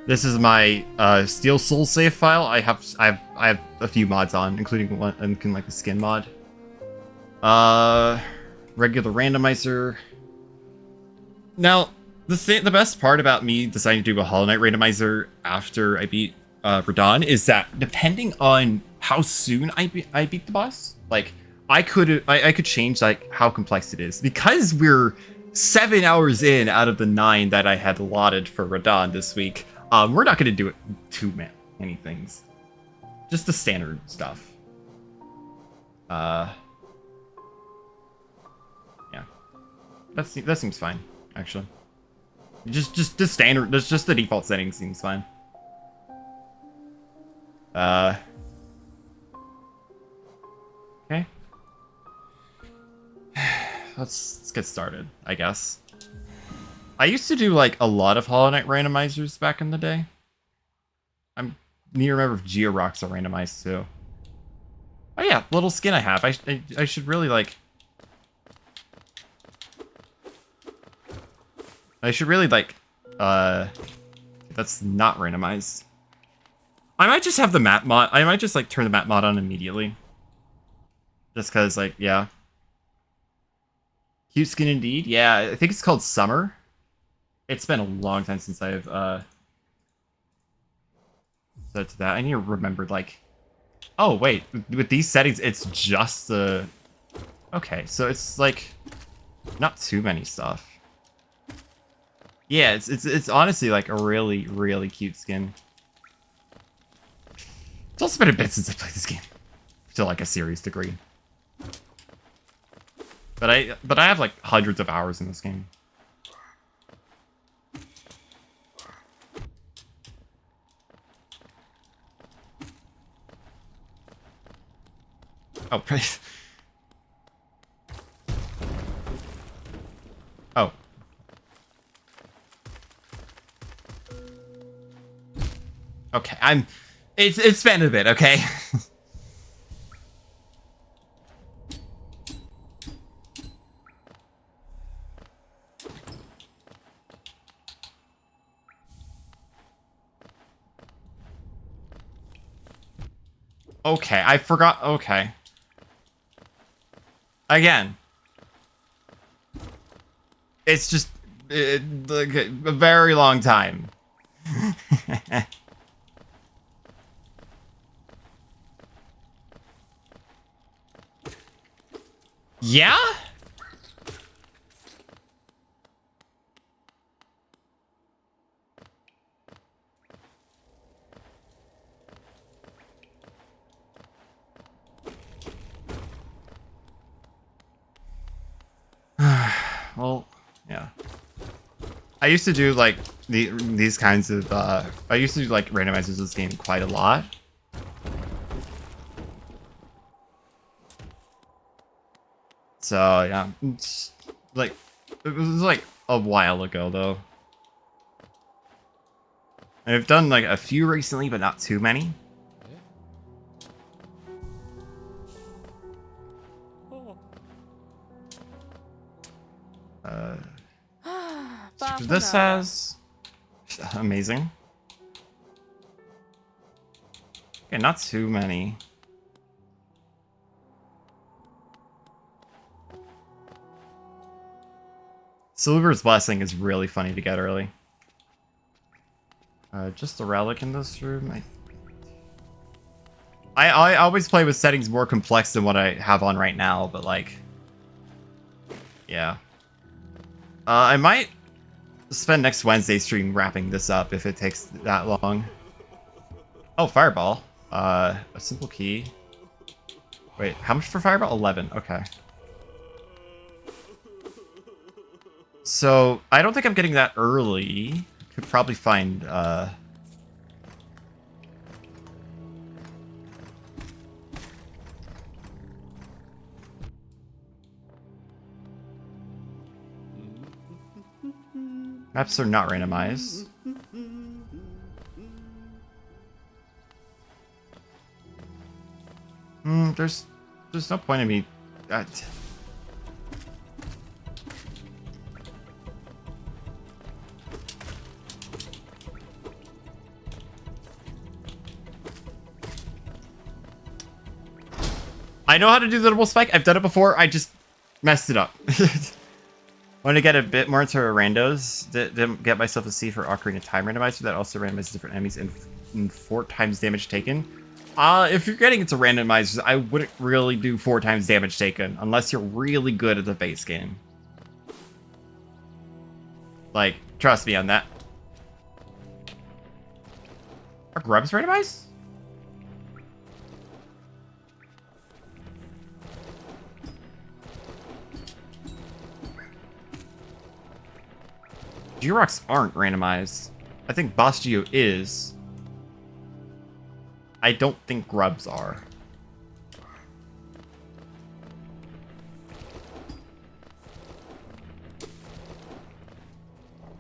Speaker 1: This is my Steel Soul save file. I have a few mods on, including like the skin mod. Regular randomizer. Now, the best part about me deciding to do a Hollow Knight randomizer after I beat Radahn is that depending on how soon I beat the boss, like I could change like how complex it is, because we're 7 hours in out of the 9 that I had allotted for Radahn this week. We're not going to do it too many things, just the standard stuff. Yeah, that seems fine actually. Just the standard, just the default setting seems fine. Okay. Let's get started, I guess. I used to do like a lot of Hollow Knight randomizers back in the day. I need to remember if Georocks are randomized too. Oh yeah, little skin I have. I should really like. That's not randomized. I might just have the map mod. I might just like turn the map mod on immediately. Just cause like, yeah. Cute skin indeed. Yeah, I think it's called Summer. It's been a long time since I've said to that. I need to remember like, oh wait, with these settings it's just the, okay, so it's like not too many stuff. Yeah, it's honestly like a really cute skin. It's also been a bit since I played this game, to like a serious degree. But I have like hundreds of hours in this game. Oh, praise. Oh. Okay, it's been a bit, okay? Okay, I forgot. Okay. Again. It's just like a very long time. Yeah? Well, yeah. I used to do like these kinds of I used to do like randomizers this game quite a lot. So yeah, it's like it was like a while ago though. And I've done like a few recently, but not too many. This has amazing. Okay, not too many. Silver's Blessing is really funny to get early. Just a relic in this room. I always play with settings more complex than what I have on right now, but like, yeah. I might spend next Wednesday stream wrapping this up if it takes that long. Oh, Fireball. A simple key. Wait, how much for Fireball? 11. Okay. So, I don't think I'm getting that early. Could probably find, maps are not randomized. There's no point in me. I know how to do the double spike. I've done it before. I just messed it up. Want to get a bit more into randos. Didn't get myself a C for Ocarina of Time randomizer that also randomizes different enemies in 4 times damage taken. If you're getting into randomizers, I wouldn't really do 4 times damage taken unless you're really good at the base game. Like, trust me on that. Are grubs randomized? G-Rocks aren't randomized. I think Boss Geo is. I don't think grubs are.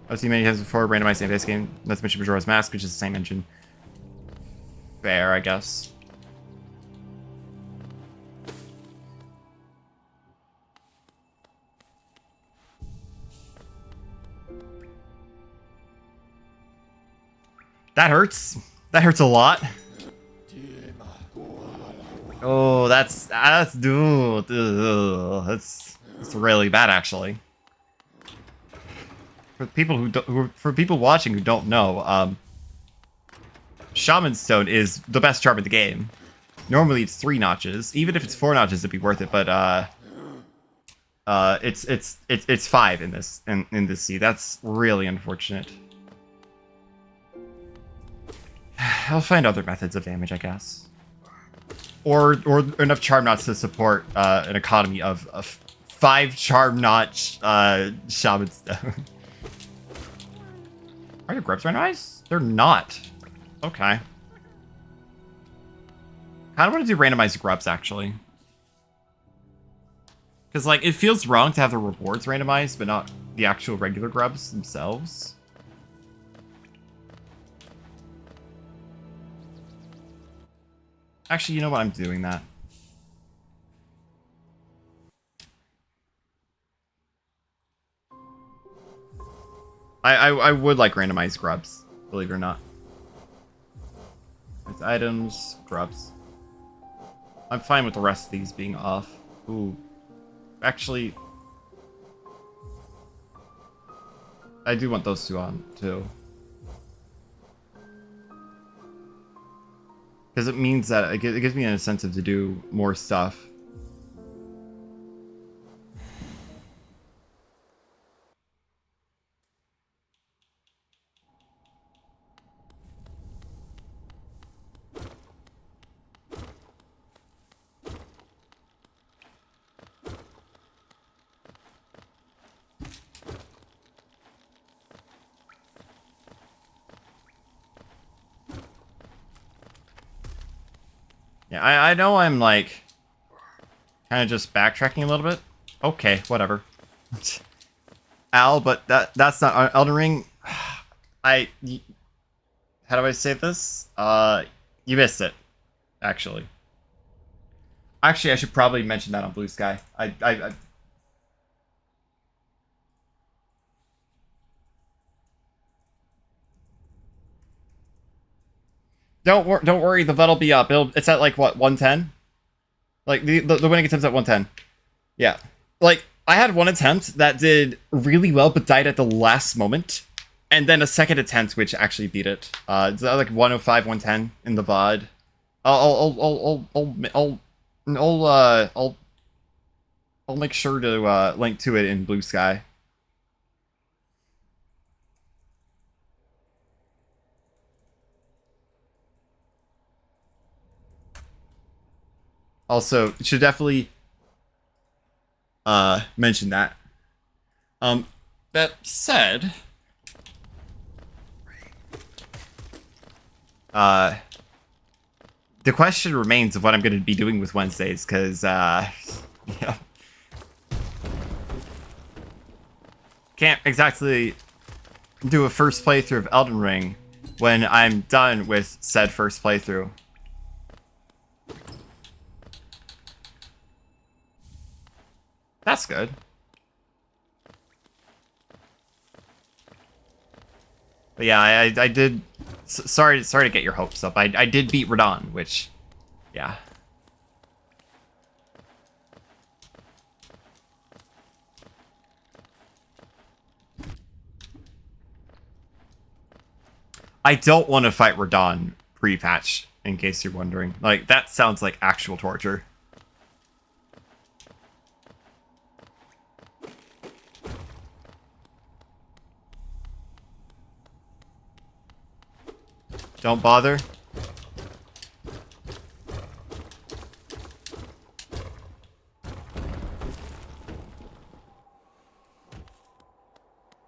Speaker 1: I've seen many times before randomized in-base game. Let's mention Majora's Mask, which is the same engine. Fair, I guess. That hurts. That hurts a lot. Oh, that's really bad, actually. For people for people watching who don't know, Shaman Stone is the best charm in the game. Normally it's 3 notches. Even if it's 4 notches, it'd be worth it. But it's 5 in this C. That's really unfortunate. I'll find other methods of damage, I guess. Or enough charm knots to support an economy of 5 charm notch Shaman Stone. Are your grubs randomized? They're not. Okay. I don't want to do randomized grubs, actually. Because, like, it feels wrong to have the rewards randomized, but not the actual regular grubs themselves. Actually, you know what? I'm doing that. I would like randomized grubs, believe it or not. It's items, grubs. I'm fine with the rest of these being off. Ooh. Actually, I do want those 2 on, too. Because it means that it gives me an incentive to do more stuff. Yeah, I know I'm like kind of just backtracking a little bit. Okay, whatever. Al, but that's not Elden Ring. How do I say this? You missed it, actually. Actually, I should probably mention that on Blue Sky. Don't worry, the VOD will be up. It's at like what 110. Like the winning attempt's at 110. Yeah, like I had one attempt that did really well but died at the last moment, and then a second attempt which actually beat it. It's like 105, 110 in the VOD. I'll make sure to link to it in Blue Sky. Also, should definitely mention that. That said, the question remains of what I'm going to be doing with Wednesdays, because yeah, can't exactly do a first playthrough of Elden Ring when I'm done with said first playthrough. That's good. But yeah, I did. Sorry to get your hopes up. I did beat Radahn, which, yeah. I don't want to fight Radahn pre-patch, in case you're wondering. Like, that sounds like actual torture. Don't bother.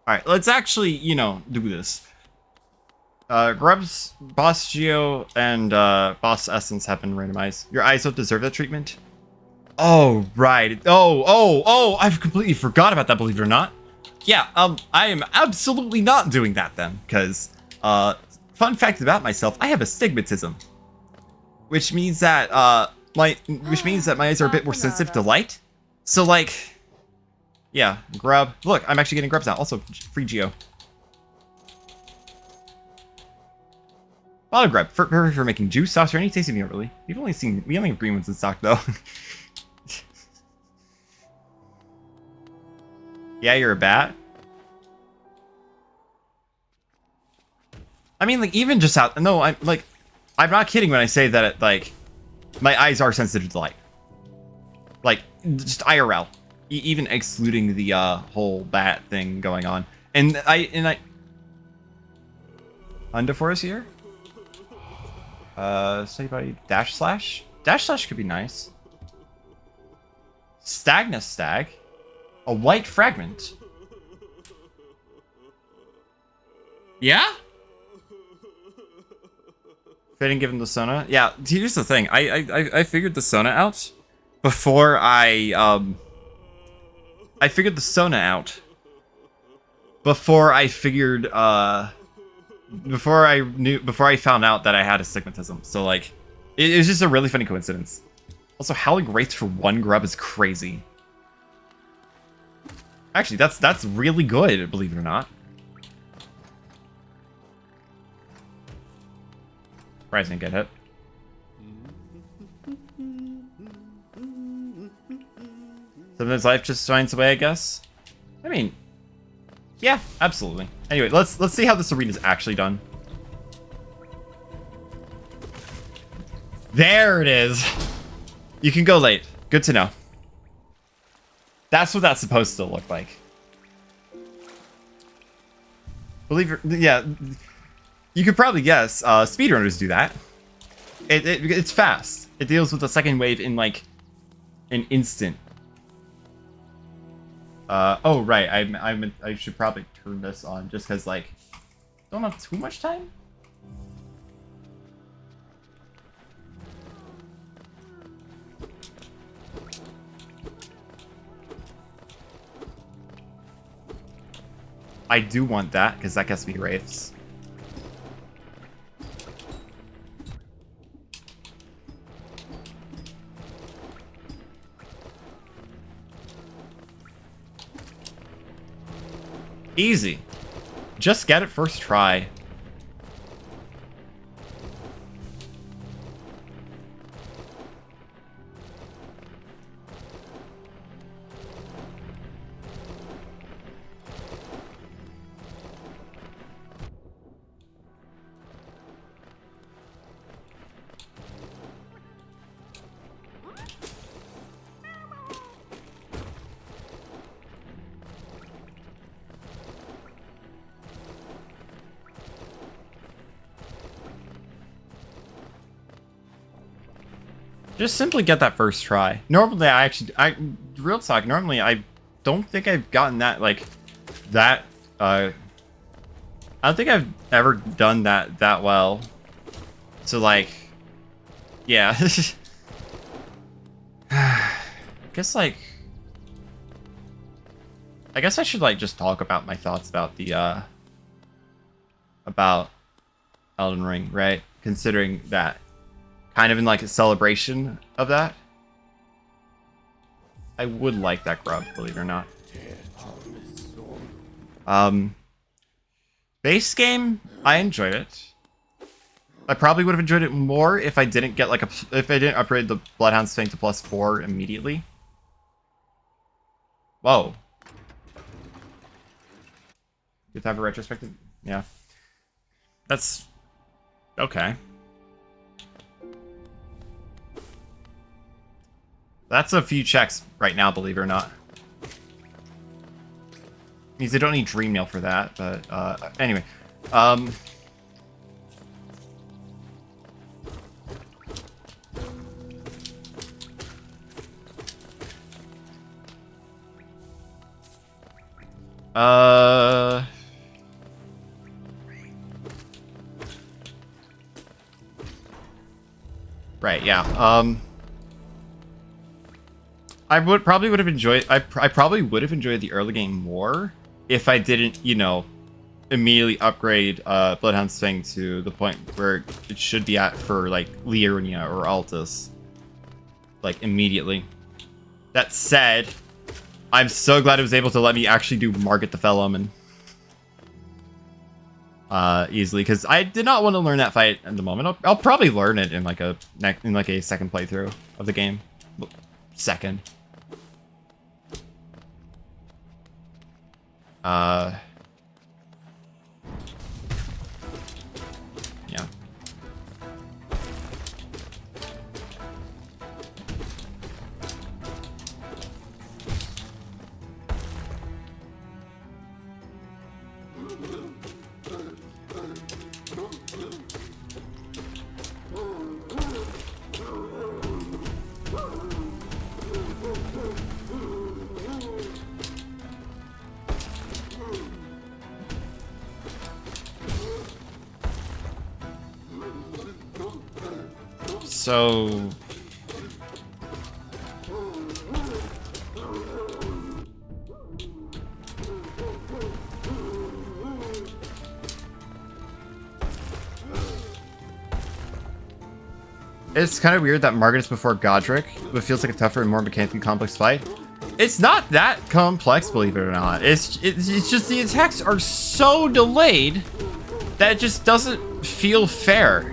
Speaker 1: Alright, let's actually, you know, do this. Grub's, Boss Geo, and Boss Essence have been randomized. Your eyes don't deserve that treatment? Oh, right. Oh, I've completely forgot about that, believe it or not. Yeah, I am absolutely not doing that then, because, fun fact about myself, I have astigmatism. Which means that, my eyes are a bit more sensitive to light. So, like, yeah, Grub. Look, I'm actually getting Grubs now. Also, free Geo. Bottle Grub, for making juice, sauce, or any tasty meal, really. We only have green ones in stock, though. Yeah, you're a bat. I mean, like, even just out. No, I'm not kidding when I say that, like, my eyes are sensitive to light. Like, just IRL. Even excluding the whole bat thing going on. And I. Undeforest here? Say about dash slash? Dash slash could be nice. Stagna stag. A white fragment. Yeah? Fitting given the Sona. Yeah, here's the thing. I figured the Sona out before I figured the Sona out before I figured before I found out that I had astigmatism. So like it was just a really funny coincidence. Also, howling wraiths for one grub is crazy. Actually, that's really good, believe it or not. Surprised I didn't get hit. Sometimes life just finds a way, I guess. I mean, yeah, absolutely. Anyway, let's see how this arena is actually done. There it is. You can go late. Good to know. That's what that's supposed to look like. Believe it, yeah. You could probably guess. Speedrunners do that. It's fast. It deals with the second wave in like an instant. Oh right. I should probably turn this on just because like don't have too much time. I do want that because that gets me wraiths. Easy. Just get it first try. Just simply get that first try. Normally, real talk, normally I don't think I've gotten that, like, that, I don't think I've ever done that well. So, like, yeah. I guess I should, like, just talk about my thoughts about the, about Elden Ring, right? Considering that kind of in like a celebration of that. I would like that grub, believe it or not. Base game, I enjoyed it. I probably would have enjoyed it more if I didn't get like if I didn't upgrade the Bloodhound's thing to +4 immediately. Whoa. Good to have a retrospective, yeah. That's okay. That's a few checks right now, believe it or not. Means I don't need Dream Nail for that, but anyway. Right, yeah. I probably would have enjoyed the early game more if I didn't, you know, immediately upgrade Bloodhound's thing to the point where it should be at for like Liurnia or Altus. Like immediately. That said, I'm so glad it was able to let me actually do Market the Fellow easily, because I did not want to learn that fight at the moment. I'll probably learn it in like a second playthrough of the game. Second. Yeah. So it's kind of weird that Margaret is before Godric, but feels like a tougher and more mechanically complex fight. It's not that complex, believe it or not. It's just the attacks are so delayed that it just doesn't feel fair.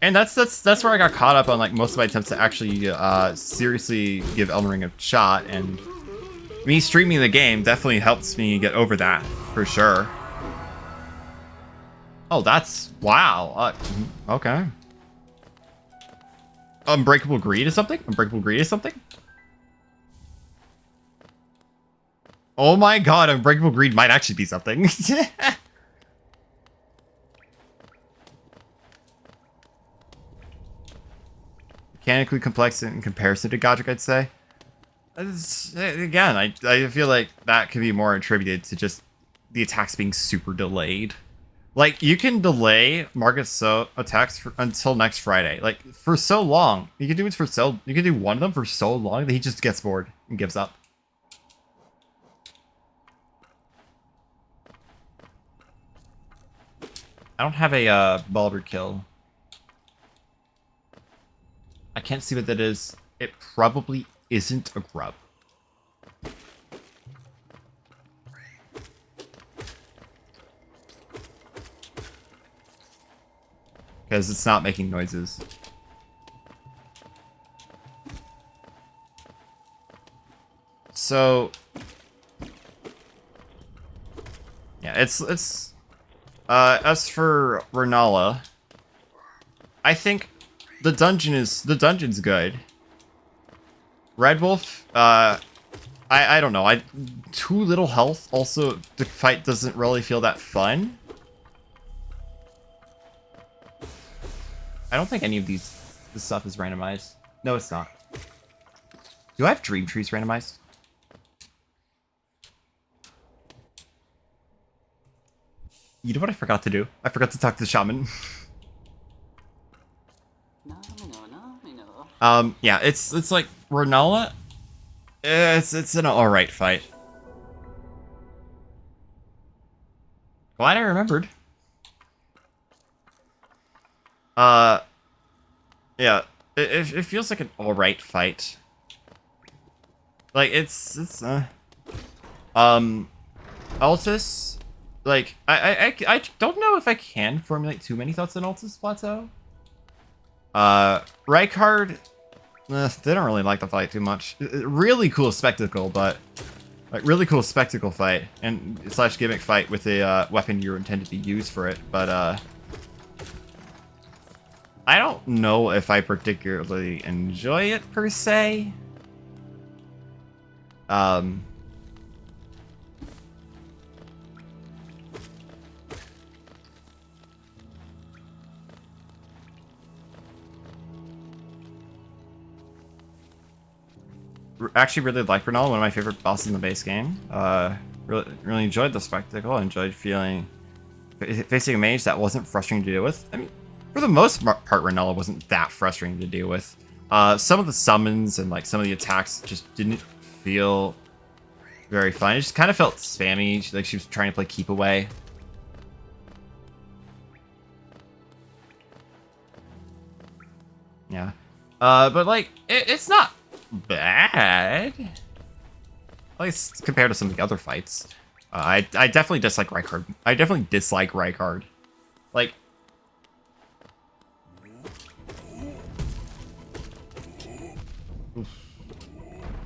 Speaker 1: And that's where I got caught up on like most of my attempts to actually seriously give Elden Ring a shot, and me streaming the game definitely helps me get over that for sure. Oh, that's wow. Okay. Unbreakable Greed is something? Unbreakable Greed is something? Oh my god, Unbreakable Greed might actually be something. Mechanically complex in comparison to Godric, I'd say. Again, I feel like that could be more attributed to just the attacks being super delayed. Like, you can delay Margaret's attacks until next Friday. Like, for so long. You can do one of them for so long that he just gets bored and gives up. I don't have a Baldur kill. I can't see what that is. It probably isn't a grub. Because it's not making noises. So yeah, it's as for Renala, I think the dungeon's good. Red Wolf, I don't know. Too little health. Also, the fight doesn't really feel that fun. I don't think any of this stuff is randomized. No, it's not. Do I have Dream Trees randomized? You know what I forgot to do? I forgot to talk to the shaman. Yeah, it's like Renala. It's an alright fight. Glad I remembered. Yeah, it feels like an alright fight. Like Altus, like I don't know if I can formulate too many thoughts on Altus Plateau. Rykard, they don't really like the fight too much. Really cool spectacle, but Like, really cool spectacle fight and slash gimmick fight with a weapon you're intended to use for it, but I don't know if I particularly enjoy it per se. Actually really like Rando, one of my favorite bosses in the base game. Really enjoyed the spectacle. I enjoyed facing a mage that wasn't frustrating to deal with. I mean, for the most part, Rando wasn't that frustrating to deal with. Some of the summons and like some of the attacks just didn't feel very fun. It just kind of felt spammy, like she was trying to play keep away. Yeah, but like it's not bad. At least compared to some of the other fights. I definitely dislike Rykard. I definitely dislike Rykard. Like,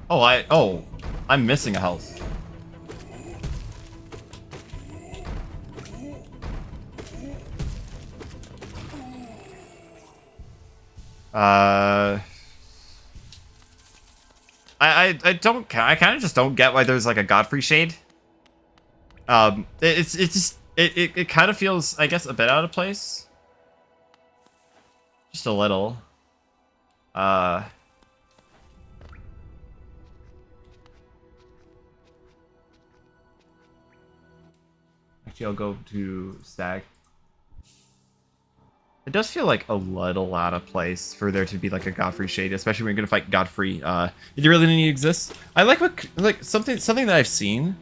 Speaker 1: I'm missing a health. I kind of just don't get why there's like a Godfrey shade. It kind of feels, I guess, a bit out of place. Just a little. Actually, I'll go to Stag. It does feel like a little out of place for there to be like a Godfrey shade, especially when you're gonna fight Godfrey. Did you really need to exist? I like something that I've seen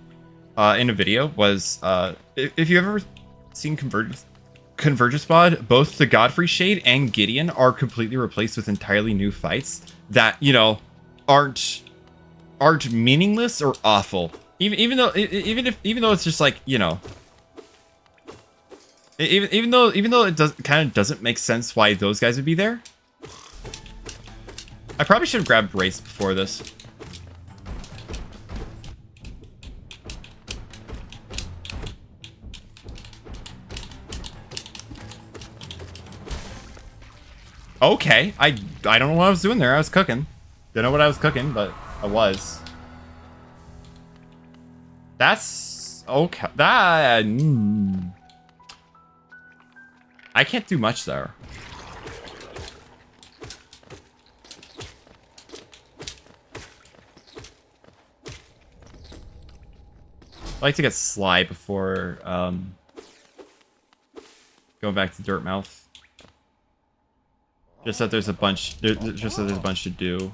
Speaker 1: in a video was if you ever seen Convergence mod, both the Godfrey shade and Gideon are completely replaced with entirely new fights that, you know, aren't meaningless or awful. Even though it's just like, you know, even though it doesn't make sense why those guys would be there. I probably should have grabbed Race before this. Okay, I don't know what I was doing there. I was cooking. Didn't know what I was cooking, but I was. That's okay. I can't do much there. I like to get Sly before going back to Dirtmouth. Just that there's a bunch. Just that there's a bunch to do.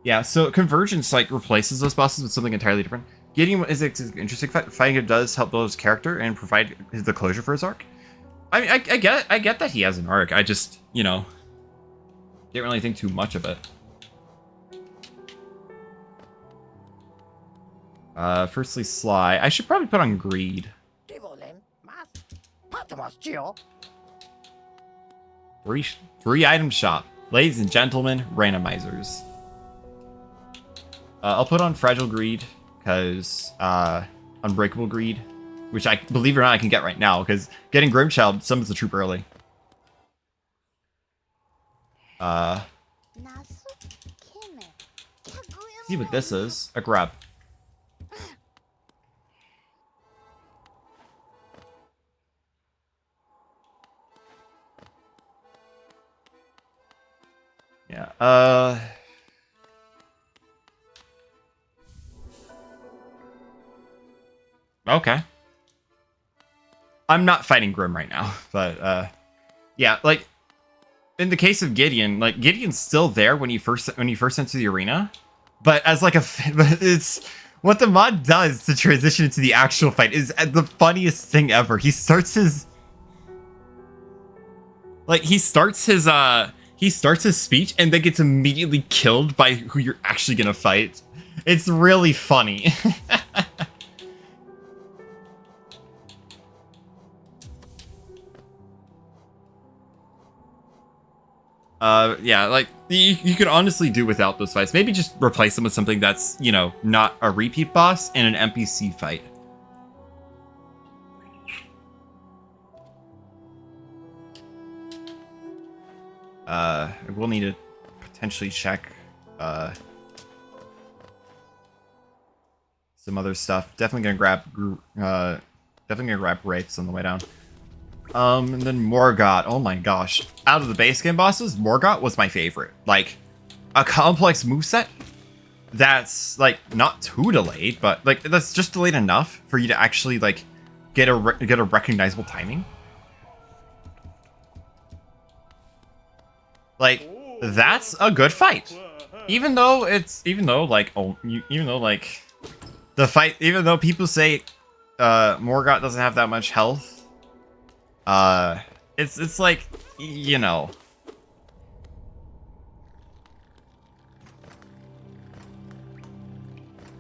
Speaker 1: Yeah. So Convergence like replaces those bosses with something entirely different. Gideon is an interesting fight. Fighting it does help build his character and provide the closure for his arc. I mean, I get it. I get that he has an arc. I just, you know, didn't really think too much of it. Firstly, Sly. I should probably put on Greed. Three item shop. Ladies and gentlemen, randomizers. I'll put on Fragile Greed, because Unbreakable Greed, which I believe it or not I can get right now, because getting Grimchild summons the troop early. See what this is. A grab. Yeah, okay. I'm not fighting Grim right now, but yeah, like in the case of Gideon, like Gideon's still there when you first enter the arena, but as like but it's what the mod does to transition into the actual fight is the funniest thing ever. He starts his speech and then gets immediately killed by who you're actually gonna fight. It's really funny. Yeah, like you could honestly do without those fights. Maybe just replace them with something that's, you know, not a repeat boss and an NPC fight. I will need to potentially check some other stuff. Definitely gonna grab wraiths on the way down. And then Morgott. Oh my gosh. Out of the base game bosses, Morgott was my favorite. Like, a complex moveset that's, like, not too delayed, but, like, that's just delayed enough for you to actually, like, get a recognizable timing. Like, that's a good fight. Even though, like, the fight, even though people say, Morgott doesn't have that much health, it's like, you know.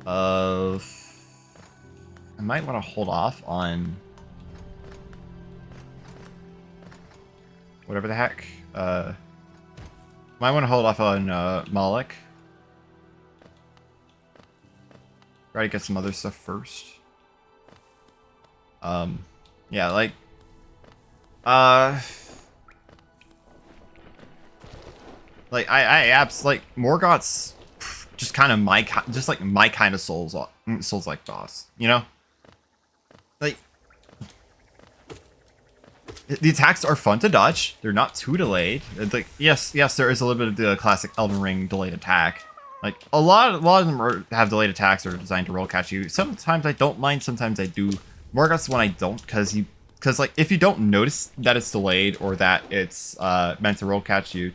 Speaker 1: I might want to hold off on whatever the heck. Might want to hold off on Moloch. Try to get some other stuff first. Yeah, like like Morgott's just kind of my kind of Souls like boss, you know? Like, the attacks are fun to dodge. They're not too delayed. It's like, yes, there is a little bit of the classic Elden Ring delayed attack. Like, a lot of them have delayed attacks or are designed to roll catch you. Sometimes I don't mind, sometimes I do. Morgott's the one I don't, because like, if you don't notice that it's delayed or that it's meant to roll catch you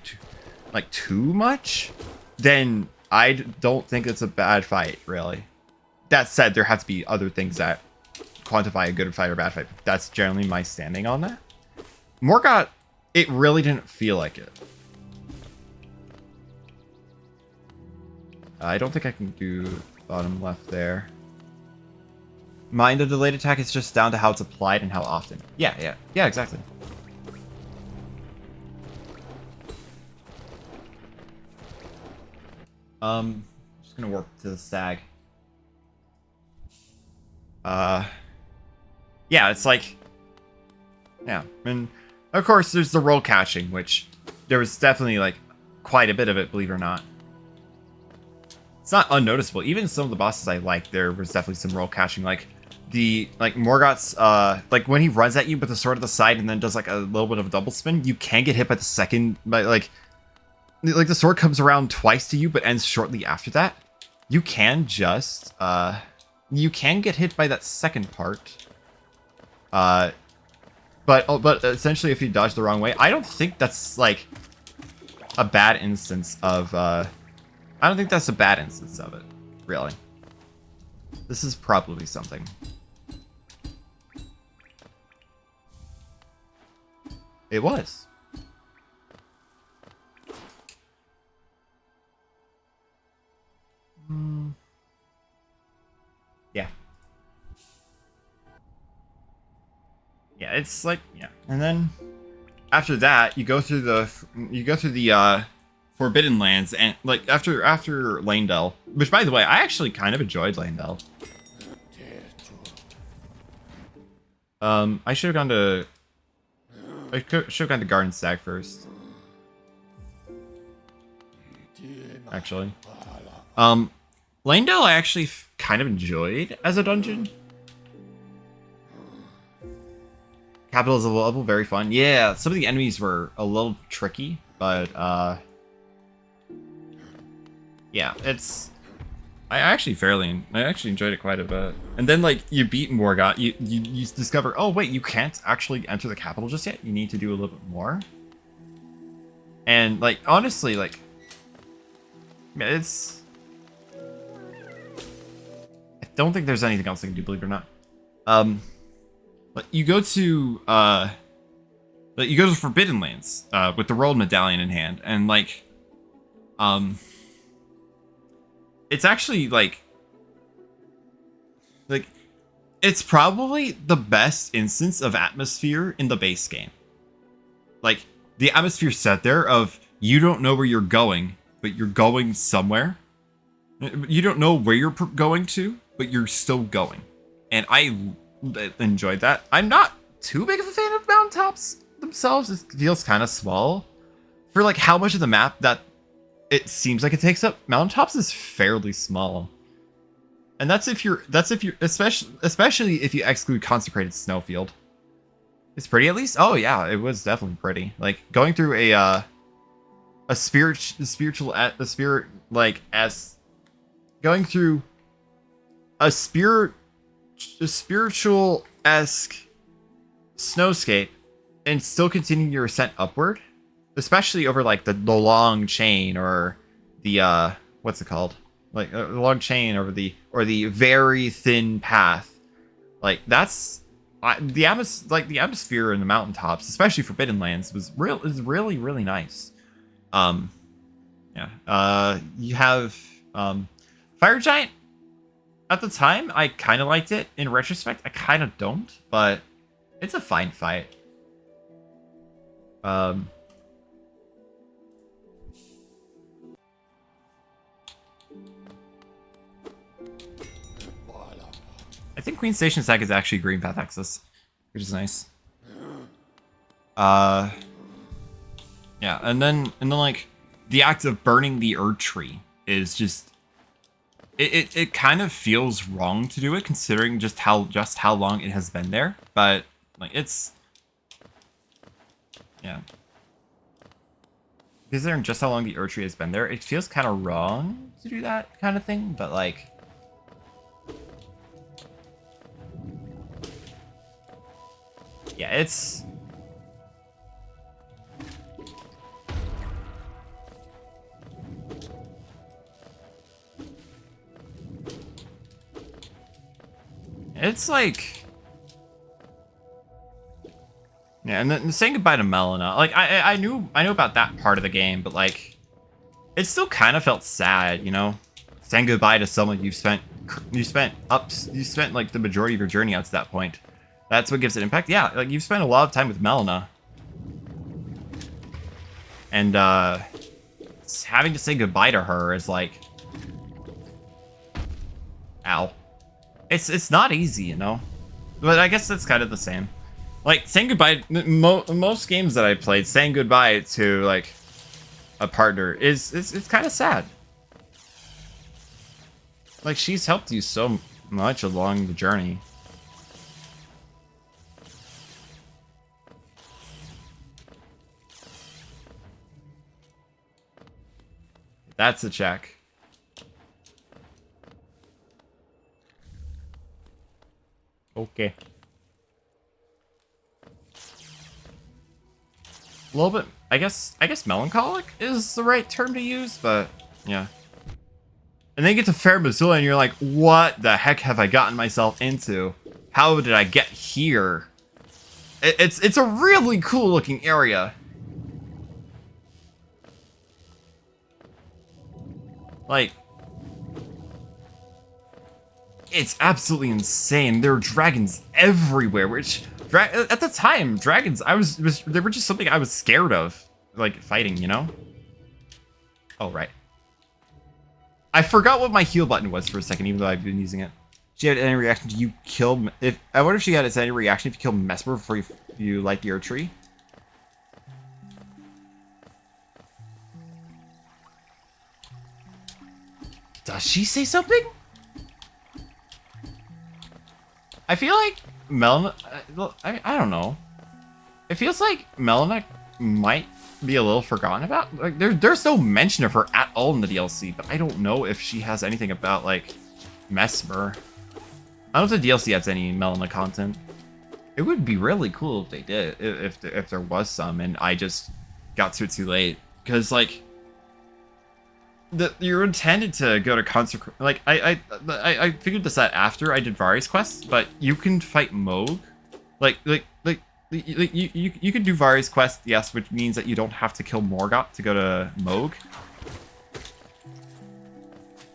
Speaker 1: too much, then I don't think it's a bad fight, really. That said, there have to be other things that quantify a good fight or bad fight. That's generally my standing on that. Morgott, it really didn't feel like it. I don't think I can do bottom left there. Mind the delayed attack is just down to how it's applied and how often. Yeah, exactly. Just gonna warp to the stag. Yeah, it's like, yeah, and of course there's the roll catching, which there was definitely like quite a bit of it, believe it or not. It's not unnoticeable. Even some of the bosses I like, there was definitely some roll catching, like Morgott's like when he runs at you with the sword at the side and then does like a little bit of a double spin, you can get hit by the second, by like the sword comes around twice to you but ends shortly after that. You can just you can get hit by that second part. But essentially if you dodge the wrong way, I don't think that's like a bad instance of I don't think that's a bad instance of it, really. This is probably something. It was. Yeah. Yeah, it's like, yeah. And then after that, you go through the Forbidden Lands, and like after Lanedell, which by the way, I actually kind of enjoyed Lanedell. I should have gone to Garden Stag first. Actually, Lanedell I actually kind of enjoyed as a dungeon. Capital is a level, very fun. Yeah, some of the enemies were a little tricky, but yeah, it's I actually enjoyed it quite a bit. And then like you beat Morgott, you discover, oh wait, you can't actually enter the capital just yet. You need to do a little bit more. And like honestly, like it's I don't think there's anything else I can do, believe it or not. But you go to Forbidden Lands with the Royal Medallion in hand, and like it's actually like it's probably the best instance of atmosphere in the base game. Like the atmosphere set there of you don't know where you're going, but you're going somewhere. You don't know where you're going to, but you're still going. And I enjoyed that. I'm not too big of a fan of mountaintops themselves. It feels kind of small for like how much of the map that it seems like it takes up. Mountaintops is fairly small. And that's if you're especially if you exclude consecrated snowfield. It's pretty at least. Oh yeah, it was definitely pretty. Like going through a spiritual like as going through a spiritual-esque snowscape and still continuing your ascent upward, especially over like the long chain or the what's it called? Like the long chain over the very thin path. Like that's the atmosphere in the mountaintops, especially Forbidden Lands, is really really nice. Yeah. You have Fire Giant. At the time, I kind of liked it. In retrospect, I kind of don't, but it's a fine fight. I think Queen Station Sack is actually green path access, which is nice. Yeah, and then like the act of burning the Erdtree is just it kind of feels wrong to do it considering just how long it has been there, but like it's yeah. Considering just how long the Erdtree has been there, it feels kind of wrong to do that kind of thing, but like yeah, it's like yeah, and then saying goodbye to Melina. Like I knew about that part of the game, but like it still kind of felt sad, you know, saying goodbye to someone you spent like the majority of your journey out to that point. That's what gives it impact. Yeah, like you've spent a lot of time with Melina, and having to say goodbye to her is like, ow. It's not easy, you know, but I guess that's kind of the same. Like saying goodbye. Most games that I played, saying goodbye to like a partner it's kind of sad. Like she's helped you so much along the journey. That's a check. Okay. A little bit, I guess melancholic is the right term to use, but yeah. And then you get to Fair Missoula and you're like, what the heck have I gotten myself into? How did I get here? It's a really cool looking area. Like, it's absolutely insane. There are dragons everywhere, which at the time, dragons, they were just something I was scared of, like fighting, you know? Oh, right. I forgot what my heal button was for a second, even though I've been using it. She had any reaction to you kill, I wonder if she had any reaction if you kill Mesmer before you light the Erdtree. Does she say something? I feel like Melina, I don't know. It feels like Melina might be a little forgotten about. Like there's no mention of her at all in the DLC, but I don't know if she has anything about like Mesmer. I don't know if the DLC has any Melina content. It would be really cool if they did, if there was some, and I just got to it too late. Because like you're intended to go to consecrate. Like I figured this out after I did Various quests, but you can fight Moog. Like you can do Various quests, yes, which means that you don't have to kill Morgott to go to Moog.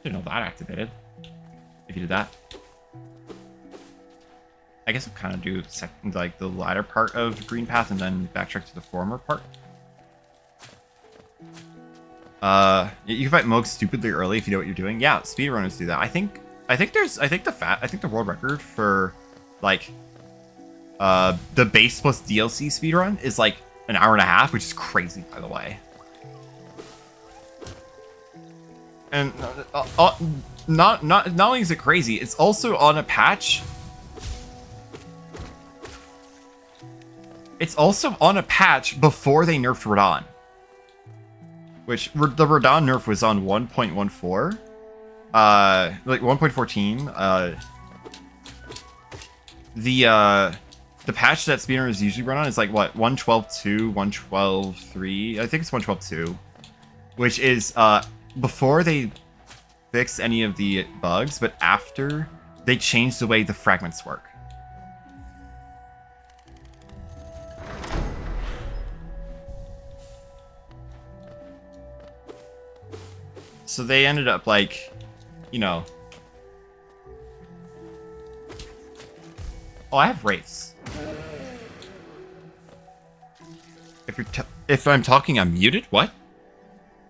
Speaker 1: Didn't know that activated. If you did that, I guess I'll kind of do like the latter part of Green Path and then backtrack to the former part. You can fight Moog stupidly early if you know what you're doing. Yeah, speedrunners do that. I think the world record for like the base plus DLC speedrun is like an hour and a half, which is crazy, by the way. And not only is it crazy, it's also on a patch. It's also on a patch before they nerfed Radahn. Which, the Radahn nerf was on 1.14. Like 1.14. The patch that speedrunners usually run on is like, what, 112.2, 112.3? I think it's 112.2. Which is, before they fix any of the bugs, but after they change the way the fragments work. So they ended up like, you know. Oh, I have wraiths. If I'm talking, I'm muted. What?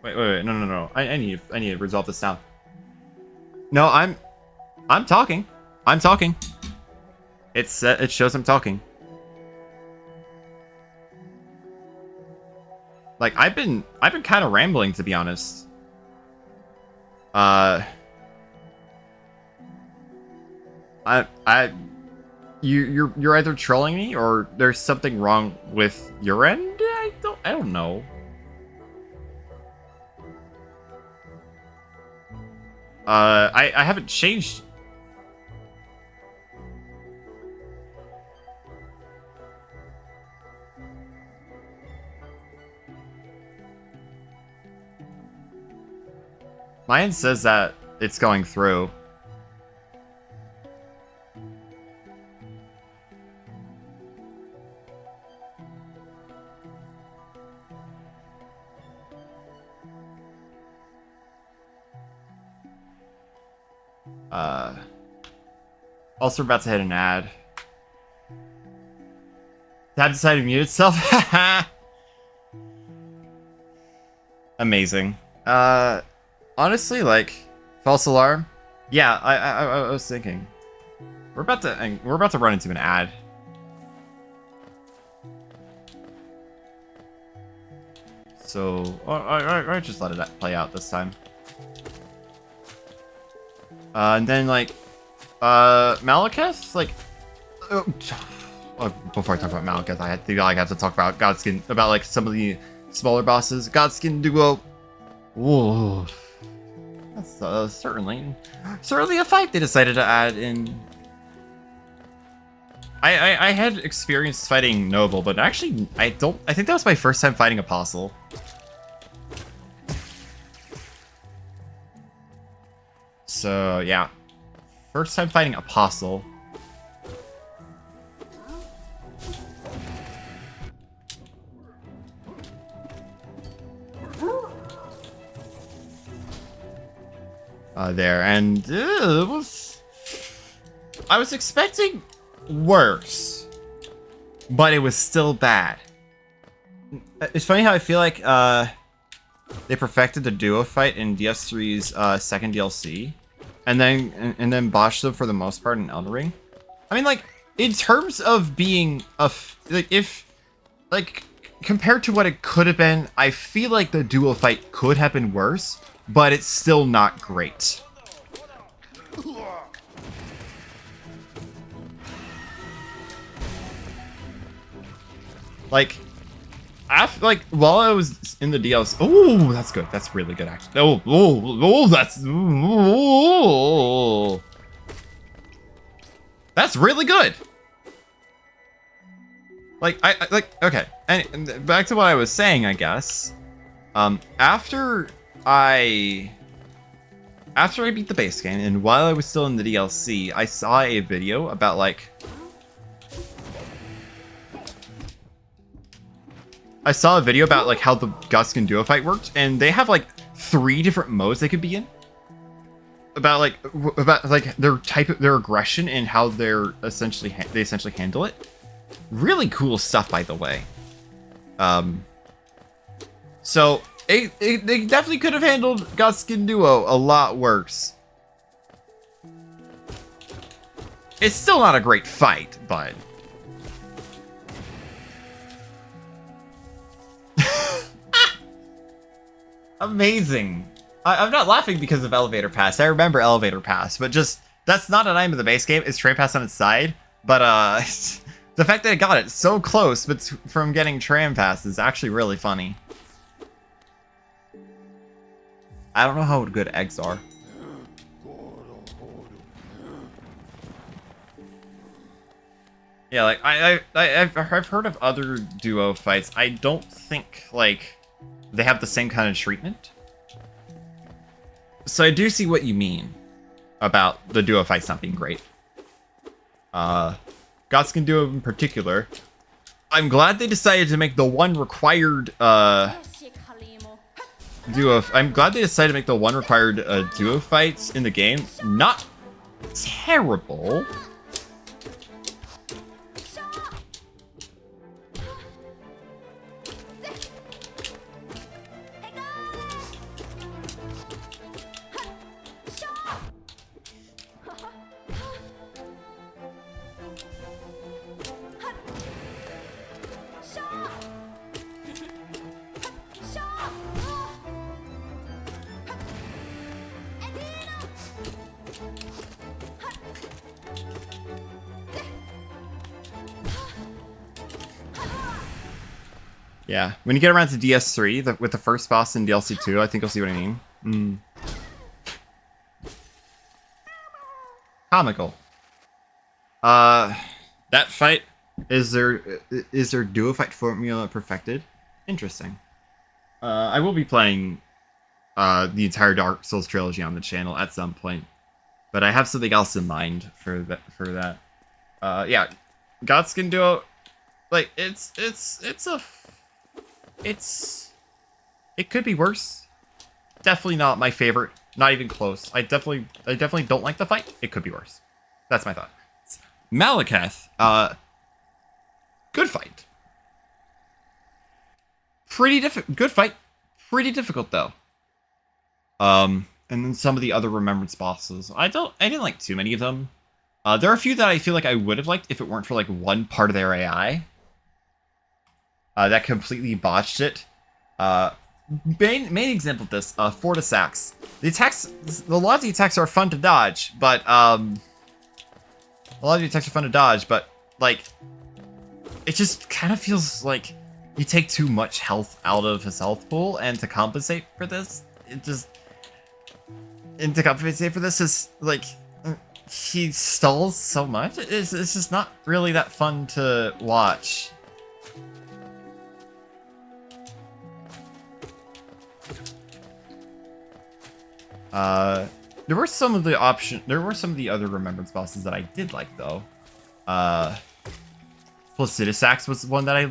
Speaker 1: Wait, no. I need to resolve this now. No, I'm talking. I'm talking. It shows I'm talking. Like I've been kind of rambling, to be honest. You're either trolling me or there's something wrong with your end. I don't know. I haven't changed. Mine says that it's going through. Also, we're about to hit an ad. Tab decided to mute itself. Amazing. Honestly, like, false alarm. Yeah, I was thinking. We're about to run into an ad. So I just let it play out this time. And then like, Malekith, like, before I talk about Malekith, I have to talk about Godskin, about like some of the smaller bosses. Godskin duo. Whoa. That's certainly a fight they decided to add in. I had experience fighting Noble, but actually I think that was my first time fighting Apostle. So yeah, first time fighting Apostle. There, and I was expecting worse, but it was still bad. It's funny how I feel like they perfected the duo fight in DS3's second DLC, and then botched them for the most part in Elden Ring. I mean, like, in terms of being compared to what it could have been, I feel like the duo fight could have been worse, but it's still not great. Like, while I was in the DLC, oh, that's good. That's really good, actually. That's really good. Like, okay, and back to what I was saying, I guess. After I beat the base game, and while I was still in the DLC, I saw a video about, like, how the Godskin duo fight worked, and they have, like, 3 different modes they could be in. About their their aggression and how they essentially handle it. Really cool stuff, by the way. So They definitely could have handled Godskin Duo a lot worse. It's still not a great fight, but... Amazing. I'm not laughing because of Elevator Pass. I remember Elevator Pass, but just... That's not an item in the base game. It's Train Pass on its side. But, the fact that I got it so close but from getting Tram Pass is actually really funny. I don't know how good eggs are. Yeah, like, I've heard of other duo fights. I don't think, like, they have the same kind of treatment. So I do see what you mean about the duo fights not being great. Godskin Duo in particular. I'm glad they decided to make the one required, duo. I'm glad they decided to make the one required duo fights in the game not terrible. Yeah, when you get around to DS3 with the first boss in DLC 2, I think you'll see what I mean. Comical. That fight, is there duo fight formula perfected? Interesting. I will be playing the entire Dark Souls trilogy on the channel at some point, but I have something else in mind for that. Yeah, Godskin Duo, like it could be worse. Definitely not my favorite. Not even close. I definitely don't like the fight. It could be worse. That's my thought. Malekith, good fight. Good fight. Pretty difficult though. And then some of the other Remembrance bosses. I didn't like too many of them. There are a few that I feel like I would have liked if it weren't for like one part of their AI. That completely botched it. Main example of this, Fortis Axe. A lot of the attacks are fun to dodge, but like, it just kind of feels like you take too much health out of his health pool, and to compensate for this, is like, he stalls so much. It's just not really that fun to watch. There were some of the other Remembrance bosses that I did like though. Placidus Axe was one that I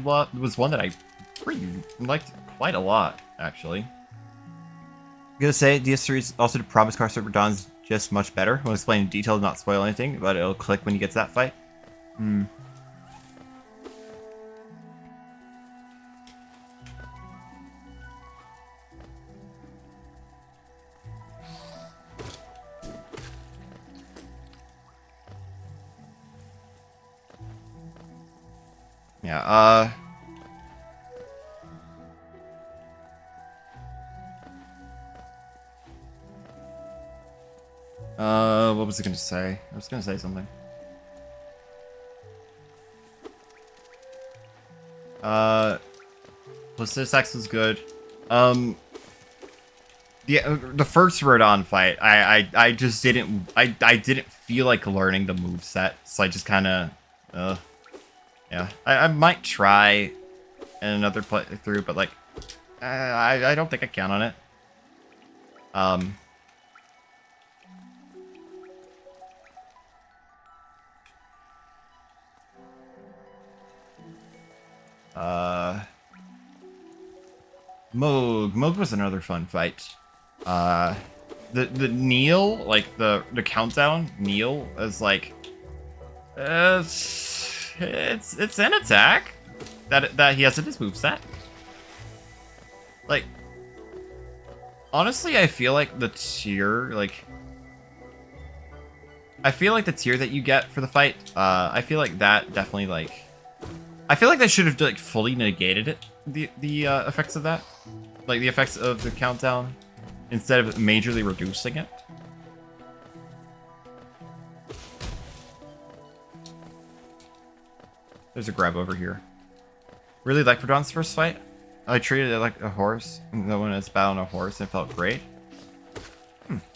Speaker 1: pretty liked quite a lot, actually. I'm gonna say DS3 is also the Promise Car Server Dawn's just much better. I'll explain in detail, not spoil anything, but it'll click when you get to that fight. Yeah, what was I gonna say? I was gonna say something. Placidus Axe was good. The first Radahn fight, I just didn't feel like learning the moveset, so I just kinda, yeah, I might try in another playthrough, but like, I don't think I count on it. Moog was another fun fight. The kneel, like the countdown kneel is like, it's an attack that he has in his moveset. Like, Honestly, I feel like the tier, like... I feel like the tier that you get for the fight, I feel like that definitely, like... I feel like they should have, like, fully negated it, the effects of that. Like, the effects of the countdown, instead of majorly reducing it. There's a grab over here. Really like Radahn's first fight. I treated it like a horse. No one has battling a horse and it felt great.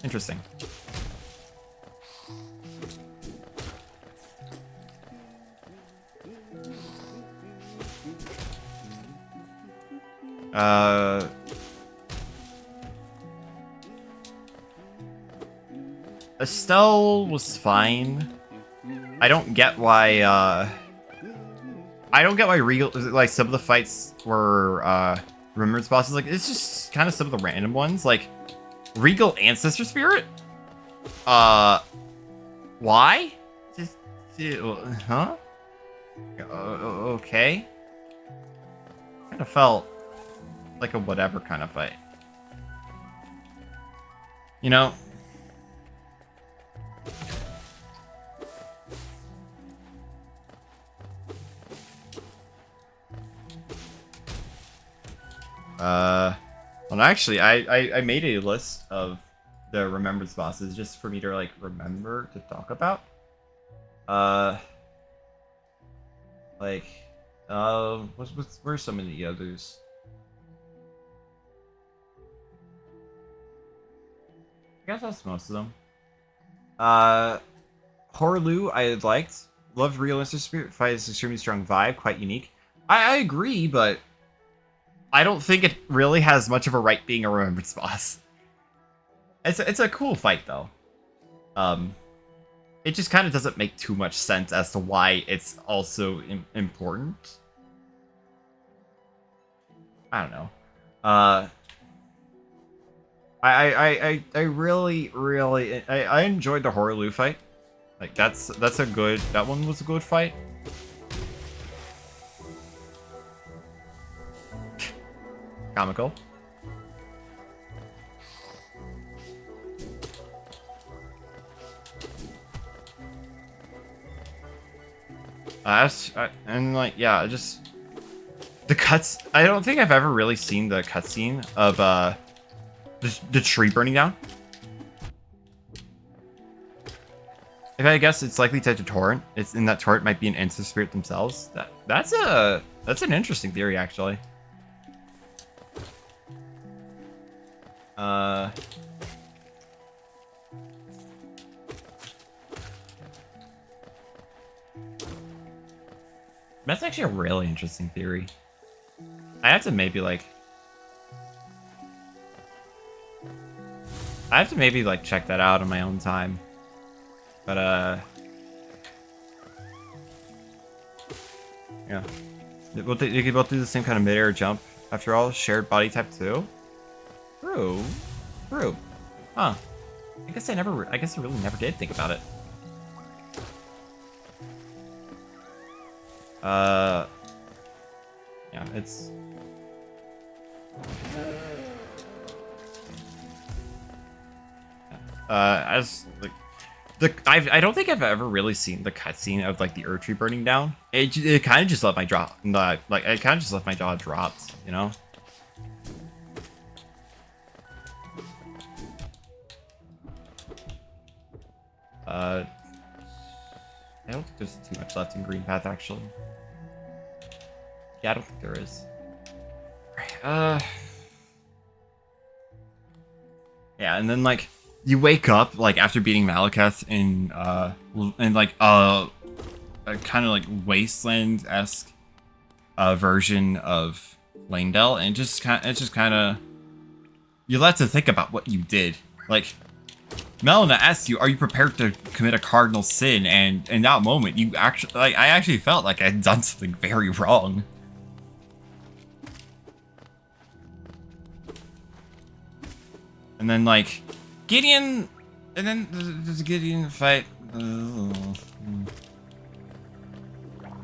Speaker 1: Interesting. Estelle was fine. I don't get why, I don't get why Regal, like, some of the fights were, Remembrance bosses, like, it's just kind of some of the random ones, like, Regal Ancestor Spirit? Why? Just, huh? Okay. Kind of felt like a whatever kind of fight. You know? Well, actually, I made a list of the Remembrance bosses just for me to, like, remember to talk about. Like, where's some of the others? I guess that's most of them. Horlu, I liked. Loved Real Instant Spirit. Fight is extremely strong vibe, quite unique. I agree, but I don't think it really has much of a right being a Remembrance boss. It's a cool fight, though. It just kind of doesn't make too much sense as to why it's also important. I don't know. I really I enjoyed the Horlu fight. Like that's a good, that one was a good fight. Comical. And like, yeah, just the cuts. I don't think I've ever really seen the cutscene of the tree burning down. If I guess it's likely tied to torrent, it's in that torrent might be an Ancestor Spirit themselves. That's an interesting theory, actually. That's actually a really interesting theory. I have to maybe like... I have to maybe like check that out on my own time. But yeah. They could both do the same kind of mid-air jump. After all, shared body type too? True. True. Huh. I guess I really never did think about it. Yeah, it's... as like I don't think I've ever really seen the cutscene of like the Erdtree burning down. It kind of just let my jaw drop, you know. I don't think there's too much left in Green Path, actually. Yeah, I don't think there is. Yeah, and then like you wake up like after beating Malekith in like a kind of like wasteland-esque version of Langdell, and it's just kind of you let to think about what you did. Like Melina asks you, "Are you prepared to commit a cardinal sin?" And in that moment, you actually I actually felt like I had done something very wrong. And then like Gideon, and then there's a Gideon fight. I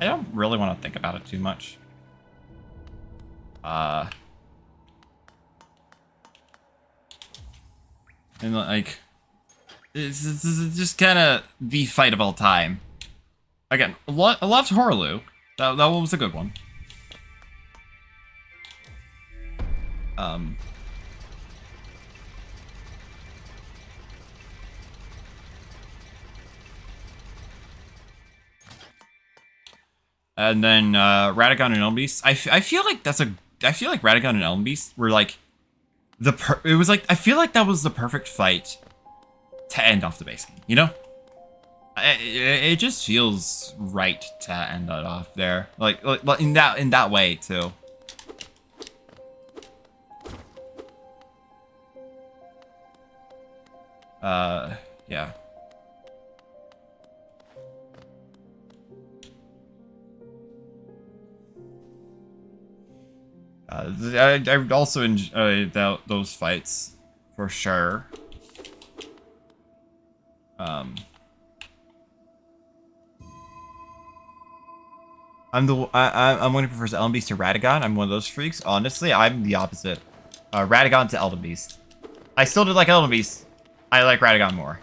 Speaker 1: don't really want to think about it too much. And like, it's just kind of the fight of all time. Again, I loved Horlu. That one was a good one. And then Radahn and Elden Beast. I feel like I feel like Radahn and Elden Beast were like it was like I feel like that was the perfect fight to end off the base game. You know, it just feels right to end that off there, like in that way too. Yeah. I also enjoy those fights for sure. I'm one who prefers Elden Beast to Radahn. I'm one of those freaks. Honestly, I'm the opposite. Radahn to Elden Beast. I still did like Elden Beast. I like Radahn more.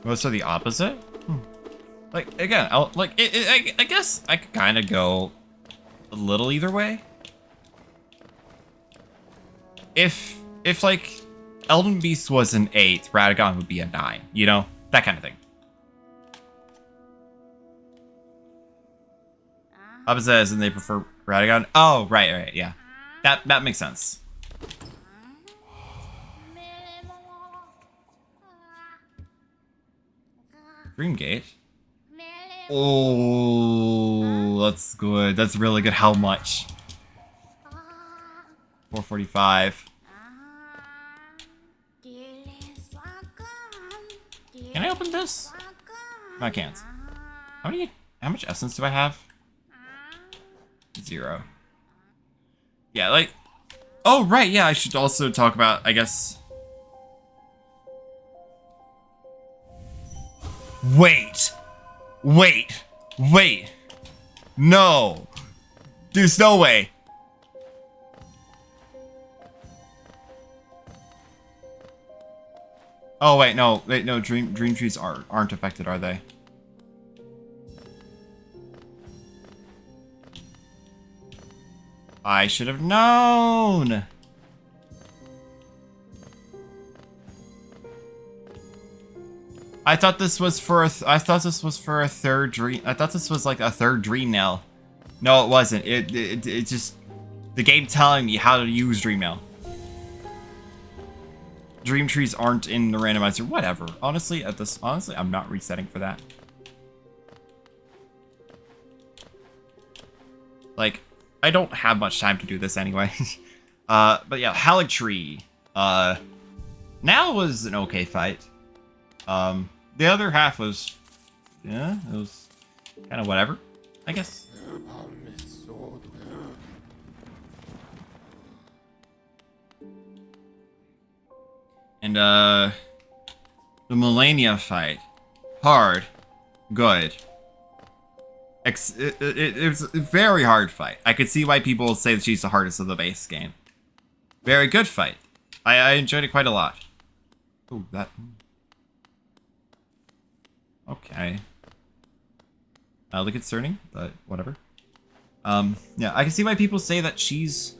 Speaker 1: Most are the opposite? Like, again, I guess I could kind of go a little either way. If like, Elden Beast was an 8, Radahn would be a 9, you know? That kind of thing. Opposite as in they prefer Radahn? Oh, right, yeah. That makes sense. Dreamgate? Oh, that's good. That's really good. How much? 445. Can I open this? No, I can't. How much essence do I have? 0. Yeah, like... Oh, right, yeah, I should also talk about, I guess... Wait! No! There's no way! Oh, wait, no, dream trees aren't affected, are they? I should have known! I thought this was for a third dream. I thought this was like a third dream nail. No, it wasn't. It just the game telling me how to use dream nail. Dream trees aren't in the randomizer. Whatever. Honestly, I'm not resetting for that. Like, I don't have much time to do this anyway. But yeah, Erdtree. Now was an okay fight. The other half was, yeah, it was kind of whatever, I guess. And, the Millennia fight. Hard. Good. It was a very hard fight. I could see why people say that she's the hardest of the base game. Very good fight. I enjoyed it quite a lot. Oh, that... Okay. Mildly concerning, but whatever. Yeah, I can see why people say that she's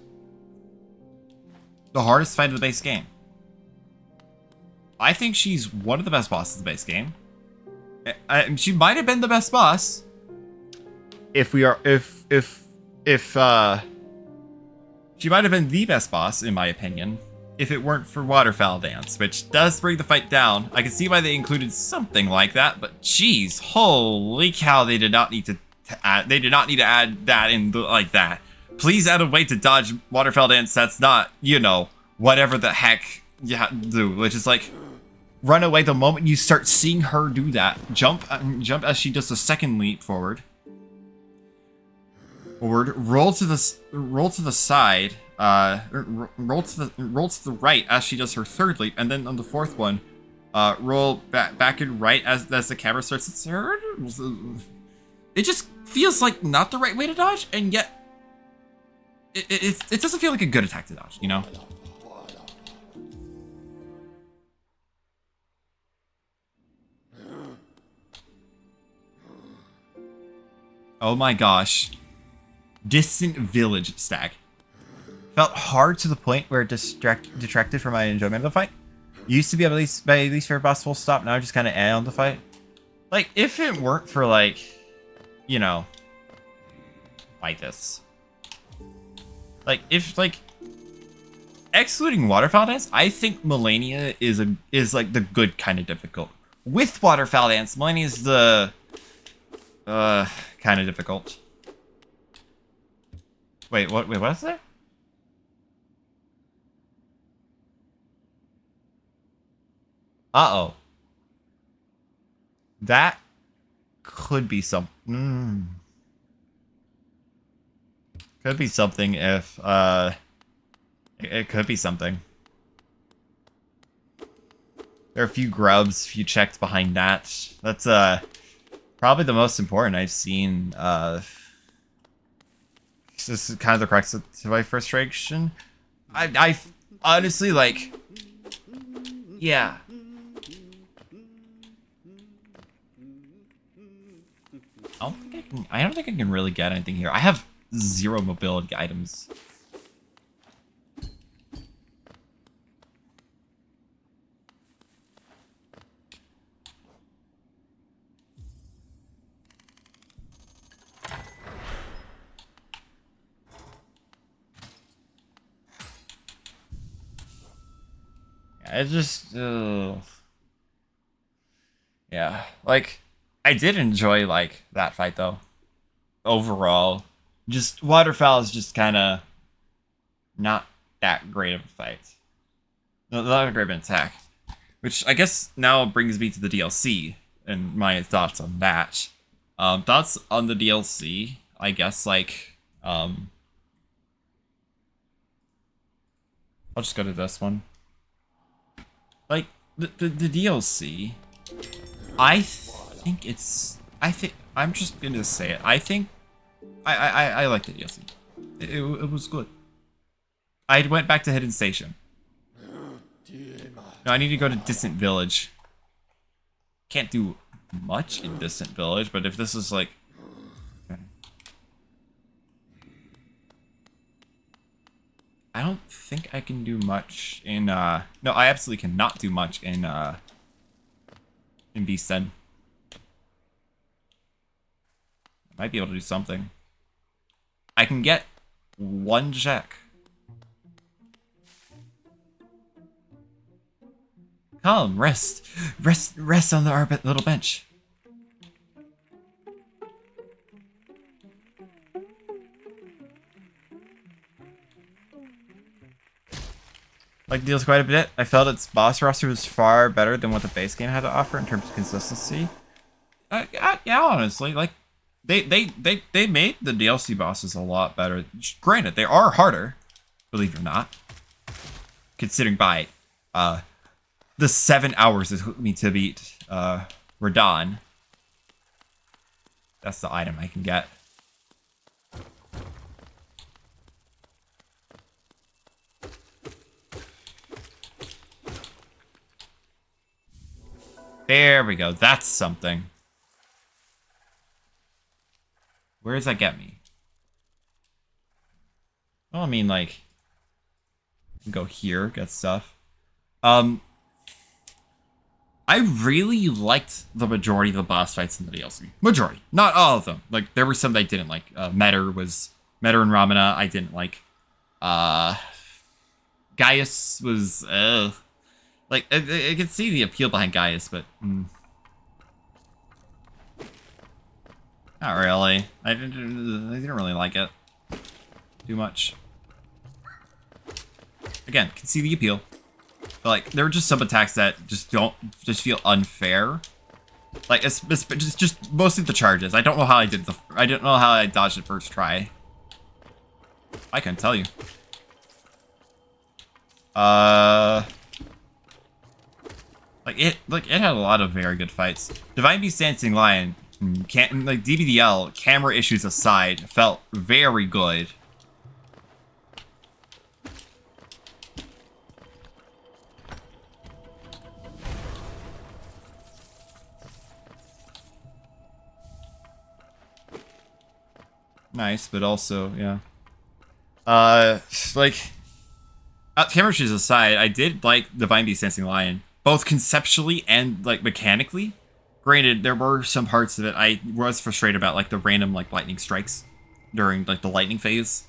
Speaker 1: the hardest fight of the base game. I think she's one of the best bosses of the base game. She might have been the best boss. If she might have been the best boss, in my opinion, if it weren't for Waterfowl Dance, which does bring the fight down. I can see why they included something like that, but geez, holy cow, they did not need to add that in like that. Please add a way to dodge Waterfowl Dance that's not, you know, whatever the heck you do, which is like run away the moment you start seeing her do that. Jump as she does the second leap forward. Roll to the side. Roll to the right as she does her third leap, and then on the fourth one, roll back and right as the camera starts to turn. It just feels like not the right way to dodge, and yet it doesn't feel like a good attack to dodge, you know? Oh my gosh. Distant village stag. Felt hard to the point where it detracted from my enjoyment of the fight. Used to be at least favorite boss full stop, now I just kind of on the fight. Like, if it weren't for, like, you know, like this. Like, if, like, excluding waterfowl dance, I think Melania is like the good kind of difficult. With waterfowl dance, Melania is the kind of difficult. Wait, what is there? Uh-oh. That could be some could be something if it could be something. There are a few grubs, a few checks behind that. That's probably the most important I've seen. This is kind of the crux to my frustration. I honestly, like, yeah. I don't think I can really get anything here. I have 0 mobility items. I just, yeah, like, I did enjoy, like, that fight, though. Overall, just waterfowl is just kind of not that great of a fight. Not a great of an attack. Which I guess now brings me to the DLC and my thoughts on that. Thoughts on the DLC, I guess, like, I'll just go to this one. Like, the DLC, I'm just gonna say it. I think, I like the DLC. It was good. I went back to Hidden Station. No, I need to go to Distant Village. Can't do much in Distant Village, but if this is like... I don't think I can do much in, no, I absolutely cannot do much in Beast Den. Might be able to do something. I can get 1 check. Come, rest on the little bench. Like the deals quite a bit. I felt its boss roster was far better than what the base game had to offer in terms of consistency. Yeah, honestly, like they made the DLC bosses a lot better. Granted, they are harder, believe it or not. Considering by the 7 hours it took me to beat Radahn. That's the item I can get. There we go. That's something. Where does that get me? Well, I mean, like, go here, get stuff. I really liked the majority of the boss fights in the DLC. Majority, not all of them. Like, there were some that I didn't like. Metter and Ramana, I didn't like. Gaius was, like, I could see the appeal behind Gaius, but... Not really. I didn't really like it too much. Again, can see the appeal. But, like, there were just some attacks that just feel unfair. Like, it's just mostly the charges. I don't know how I dodged it first try. I can tell you. Like it had a lot of very good fights. Divine Beast Dancing Lion, can't like DBDL, camera issues aside, felt very good. Nice, but also, yeah. Like, camera issues aside, I did like Divine Beast Dancing Lion, both conceptually and, like, mechanically. Granted, there were some parts of it I was frustrated about, like, the random, like, lightning strikes during, like, the lightning phase.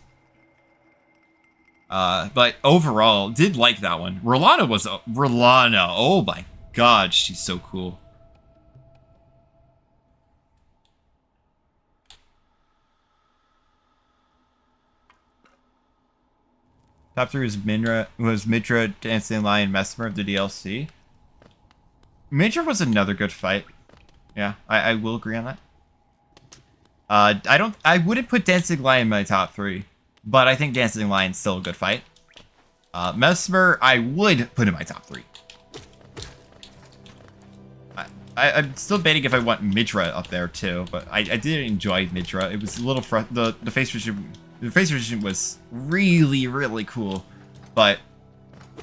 Speaker 1: But overall, did like that one. Rolana, oh my god, she's so cool. Top 3 was Mitra, Dancing Lion, Mesmer of the DLC. Mitra was another good fight. Yeah, I will agree on that. I wouldn't put Dancing Lion in my top 3, but I think Dancing Lion's still a good fight. Mesmer, I would put in my top 3. I'm still debating if I want Mitra up there too, but I did enjoy Mitra. It was a little the face position was really cool, but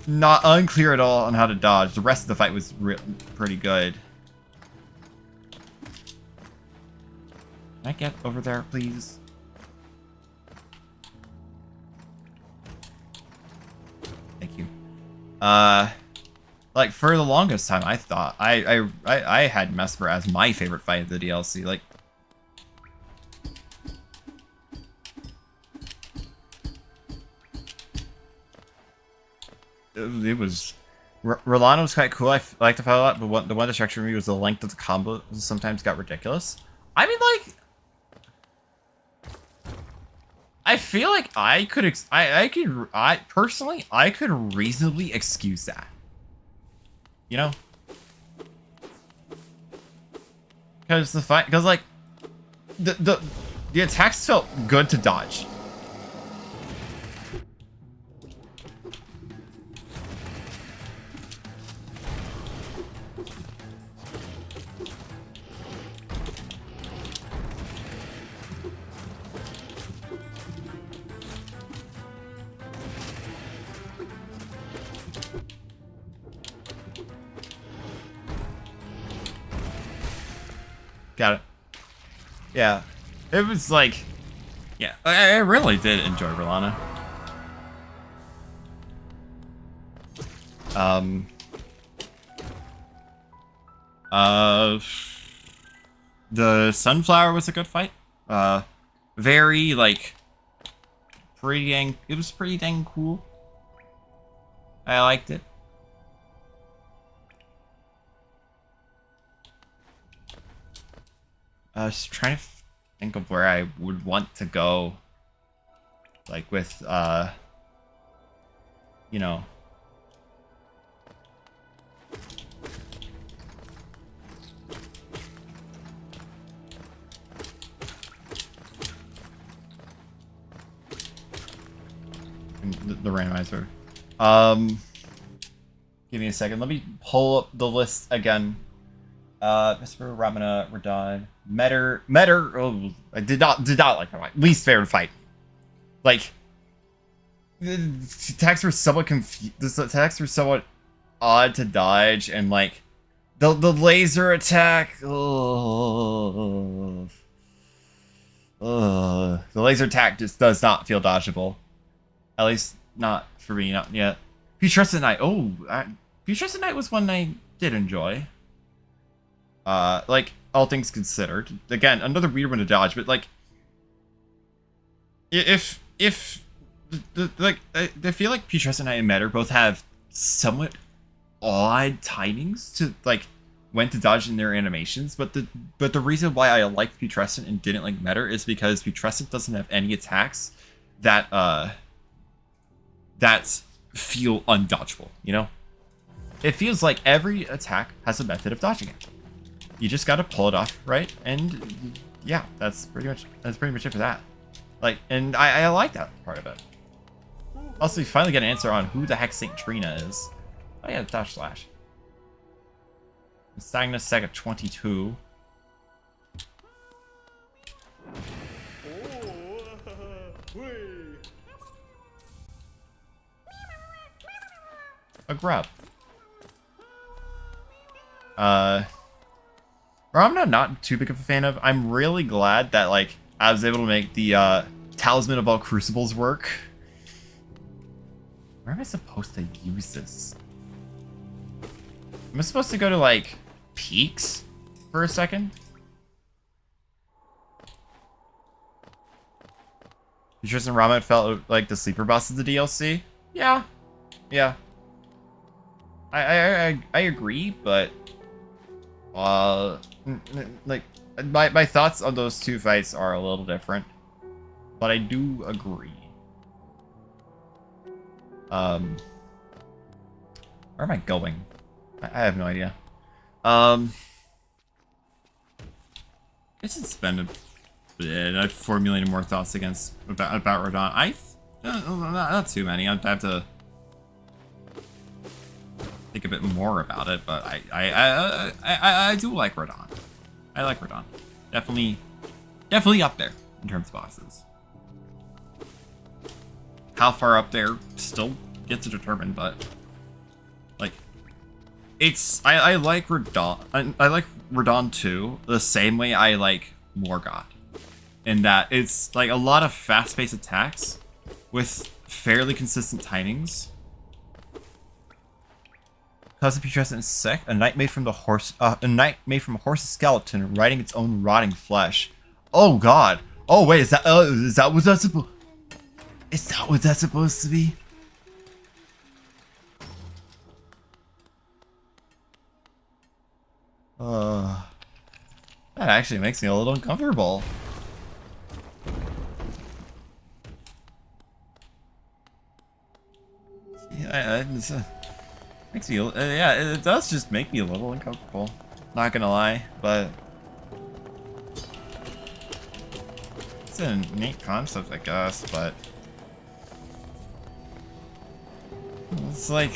Speaker 1: not unclear at all on how to dodge. The rest of the fight was pretty good. Can I get over there, please? Thank you. Like for the longest time, I thought I had Mesmer as my favorite fight of the DLC. Like, it was. Rolano was quite cool. I liked the fight a lot, but the one distraction for me was the length of the combo. Sometimes got ridiculous. I mean, like, I feel like I could reasonably excuse that. You know? Because like the attacks felt good to dodge. Got it. Yeah. It was like... Yeah, I really did enjoy Rolana. The Sunflower was a good fight. Very, like... It was pretty dang cool. I liked it. I was trying to think of where I would want to go. Like with, you know. The randomizer. Give me a second. Let me pull up the list again. Mr. Ramana, Radahn, Metter. Oh, I did not like my least favorite fight. Like, the attacks were somewhat the attacks were somewhat odd to dodge, and like the laser attack. The laser attack just does not feel dodgeable. At least not for me, not yet. Putrescent Knight. Oh, Putrescent Knight was one I did enjoy. Like, all things considered. Again, another weird one to dodge, but, like... I feel like Putrescent Knight and Metter both have somewhat odd timings to, like, when to dodge in their animations, but the reason why I liked Putrescent and didn't like Metter is because Putrescent doesn't have any attacks that feel undodgeable, you know? It feels like every attack has a method of dodging it. You just gotta pull it off, right? And yeah, that's pretty much it for that. Like, and I like that part of it. Also, we finally get an answer on who the heck Saint Trina is. Oh yeah, Dash Slash. Stagnus Sega 22. A grub. Or I'm not too big of a fan of. I'm really glad that like I was able to make the Talisman of all Crucibles work. Where am I supposed to use this? Am I supposed to go to like peaks for a second? Beatrice and Rama felt like the sleeper boss of the DLC. Yeah, yeah. I agree, but like my thoughts on those two fights are a little different, but I do agree. Where am I going? I have no idea. I should spend a bit. I've formulated more thoughts about Radahn. Not too many. I'd have to think a bit more about it, but I do like Radahn. I like Radahn. Definitely up there in terms of bosses. How far up there still gets to determine, but like it's I like Radahn. I like Radahn 2 the same way I like Morgoth, in that it's like a lot of fast-paced attacks with fairly consistent timings. Cousin Putrescent is sick. A knight made from the horse. A knight made from a horse's skeleton, riding its own rotting flesh. Oh God. Oh wait, is that what that's supposed? Is that what that's supposed to be? That actually makes me a little uncomfortable. Yeah, makes me, yeah, it does just make me a little uncomfortable. Not gonna lie, but it's a neat concept, I guess, but it's like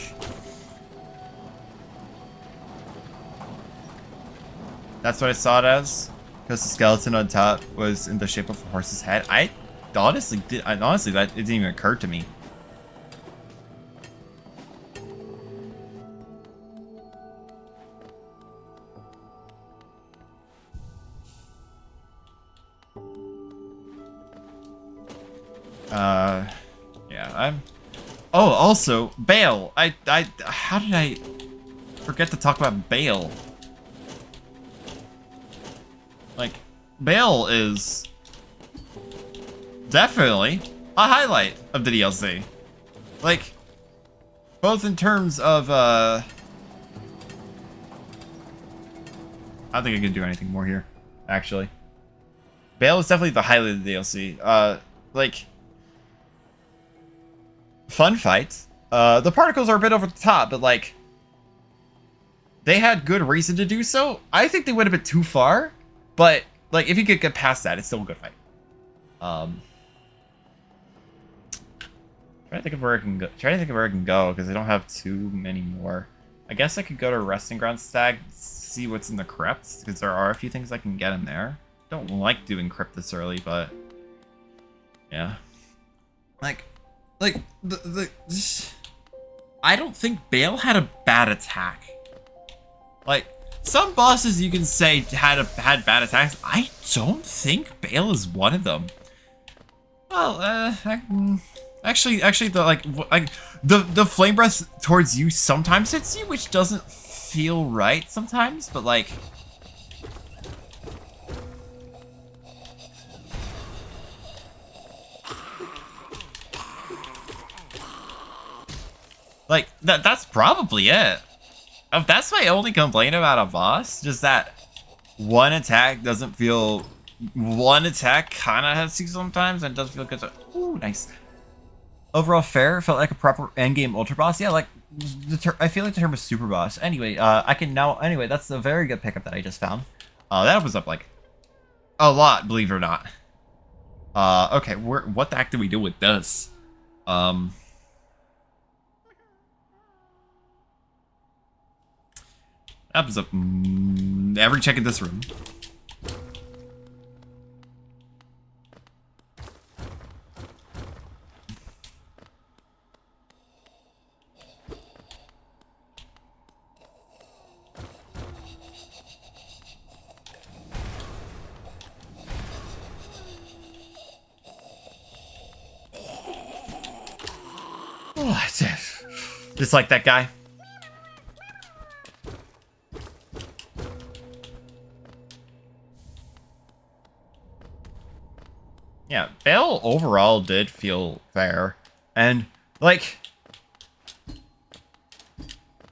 Speaker 1: that's what I saw it as, because the skeleton on top was in the shape of a horse's head. Honestly, that it didn't even occur to me. Yeah, I'm. Oh, also, Bale. How did I forget to talk about Bale? Like, Bale is definitely a highlight of the DLC. Like, both in terms of, I don't think I can do anything more here, actually. Bale is definitely the highlight of the DLC. Like, fun fight. The particles are a bit over the top, but like, they had good reason to do so. I think they went a bit too far, but like, if you could get past that, it's still a good fight. Trying to think of where I can go, because I don't have too many more. I guess I could go to Resting Ground Stag, see what's in the crypts, because there are a few things I can get in there. Don't like doing crypt this early, but yeah. Like I don't think Bale had a bad attack. Like, some bosses you can say had bad attacks. I don't think Bale is one of them. Well, actually, the flame breath towards you sometimes hits you, which doesn't feel right sometimes, but like, that's probably it. That's my only complaint about a boss, just that one attack doesn't feel. One attack kind of hits you sometimes, and does feel good. Ooh, nice. Overall fair, felt like a proper endgame ultra boss. Yeah, like I feel like the term is super boss. Anyway, I can now. Anyway, that's a very good pickup that I just found. That opens up like a lot, believe it or not. Okay, what the heck do we do with this? Happens up every check in this room. Oh, just like that guy. Yeah, Bale overall did feel fair. And, like,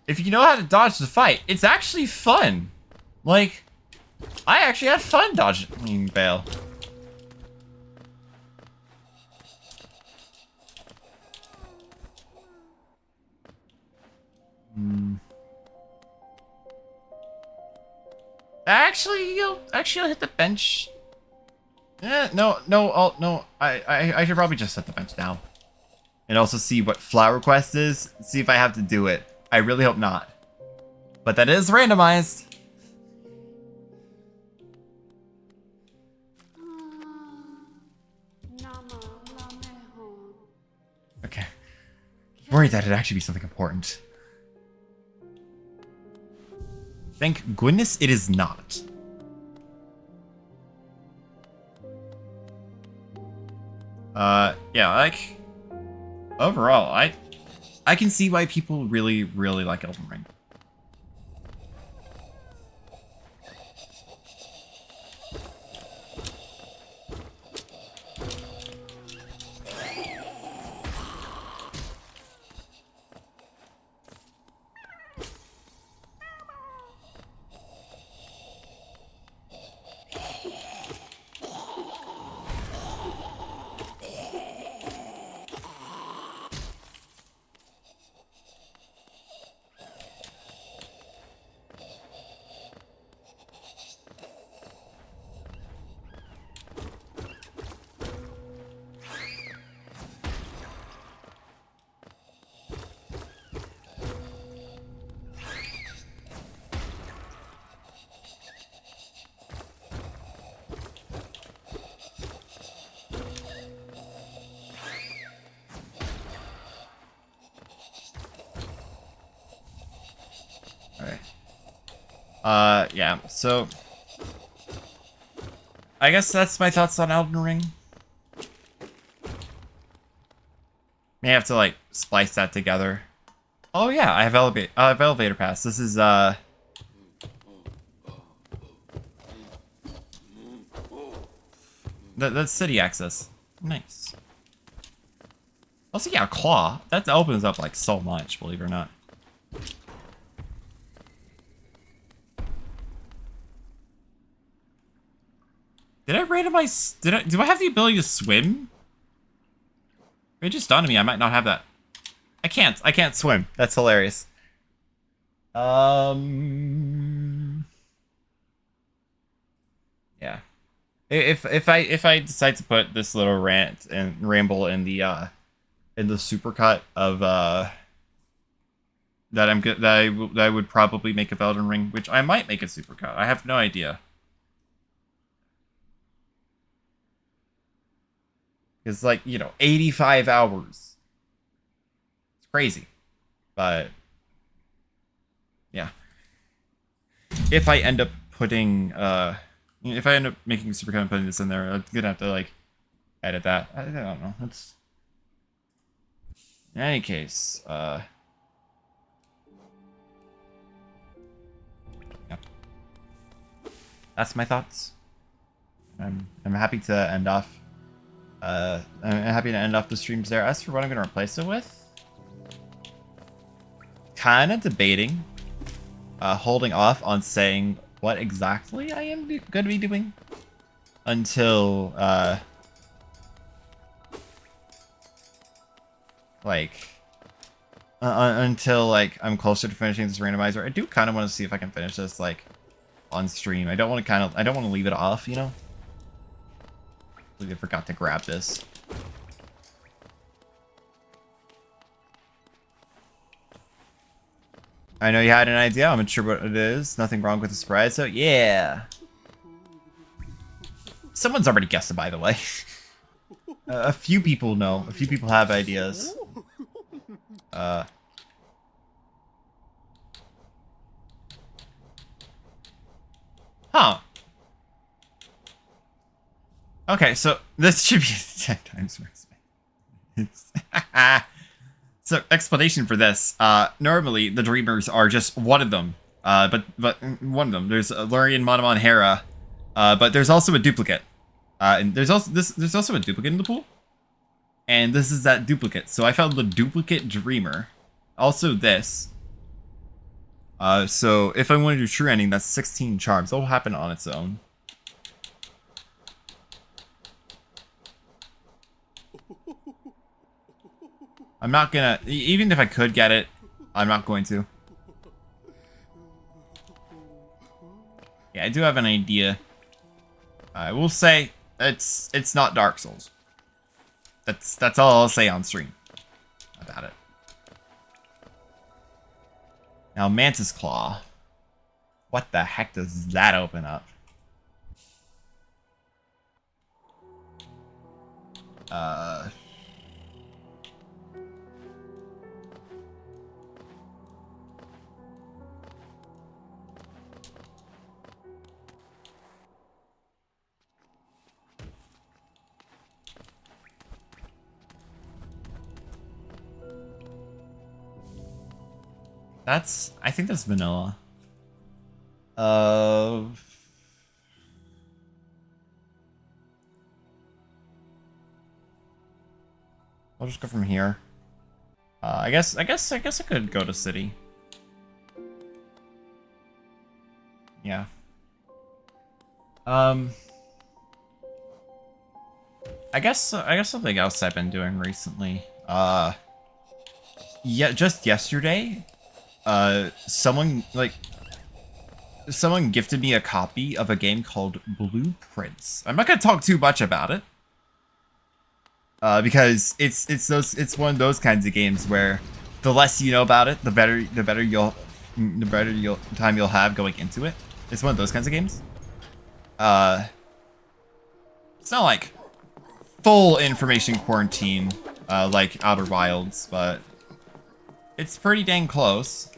Speaker 1: if you know how to dodge the fight, it's actually fun. Like, I actually had fun dodging Bale. Actually, you'll hit the bench. No. I should probably just set the bench now, and also see what flower quest is. See if I have to do it. I really hope not, but that is randomized. Okay, worried that it'd actually be something important. Thank goodness it is not. Yeah, like, overall, I can see why people really like Elden Ring. Yeah, so I guess that's my thoughts on Elden Ring. May have to, like, splice that together. Oh yeah, I have elevator pass. This is that's city access. Nice. Also, yeah, claw. That opens up like so much, believe it or not. Did I randomize? Do I have the ability to swim? It just dawned on me I might not have that. I can't swim. That's hilarious. Yeah. If I decide to put this little rant and ramble in the supercut of that I'm good that I would probably make of Elden Ring, which I might make a supercut. I have no idea. It's like, 85 hours. It's crazy. But yeah. If I end up putting if I end up making a supercut and putting this in there, I'm gonna have to like edit that. I don't know. It's in any case, yeah. That's my thoughts. I'm happy to end off the streams there. As for what I'm gonna replace it with, kind of debating, holding off on saying what exactly I am going to be doing until until I'm closer to finishing this randomizer. I do kind of want to see if I can finish this like on stream. I don't want to leave it off, I believe I forgot to grab this. I know you had an idea. I'm not sure what it is. Nothing wrong with the surprise, so yeah. Someone's already guessed it, by the way. A few people know. A few people have ideas. Huh. Okay, so this should be 10 times more expensive. So, explanation for this. Normally, the Dreamers are just one of them. But one of them. There's Lurian, Monomon, Hera. But there's also a duplicate. And there's also a duplicate in the pool. And this is that duplicate. So I found the duplicate Dreamer. Also this. So if I want to do true ending, that's 16 charms. That will happen on its own. I'm not gonna, even if I could get it, I'm not going to. Yeah, I do have an idea. I will say it's not Dark Souls. That's all I'll say on stream about it. Now Mantis Claw. What the heck does that open up? I think that's vanilla. I'll just go from here. I guess I could go to city. Yeah. I guess something else I've been doing recently. Yeah, just yesterday, someone gifted me a copy of a game called Blueprints. I'm not gonna talk too much about it. Because it's one of those kinds of games where the less you know about it, the better time you'll have going into it. It's one of those kinds of games. It's not like full information quarantine like Outer Wilds, but it's pretty dang close.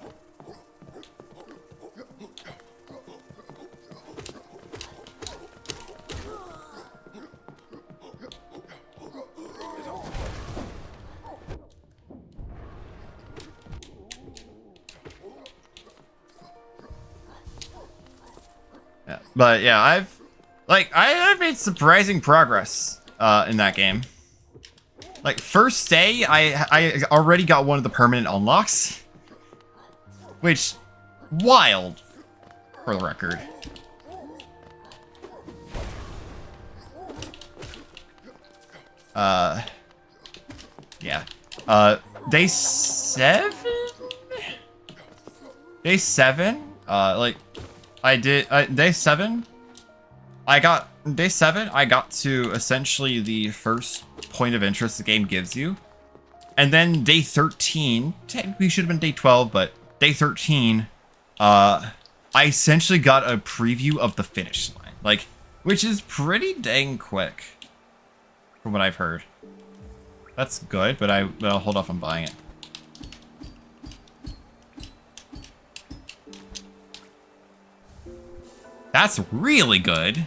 Speaker 1: But yeah, I've made surprising progress in that game. Like first day, I already got one of the permanent unlocks, which wild for the record. Yeah. Day 7? Day 7? Like I did day 7. Day 7, I got to essentially the first point of interest the game gives you. And then day 13, technically should have been day 12, but day 13, I essentially got a preview of the finish line. Like, which is pretty dang quick from what I've heard. That's good, but I'll hold off on buying it. That's really good.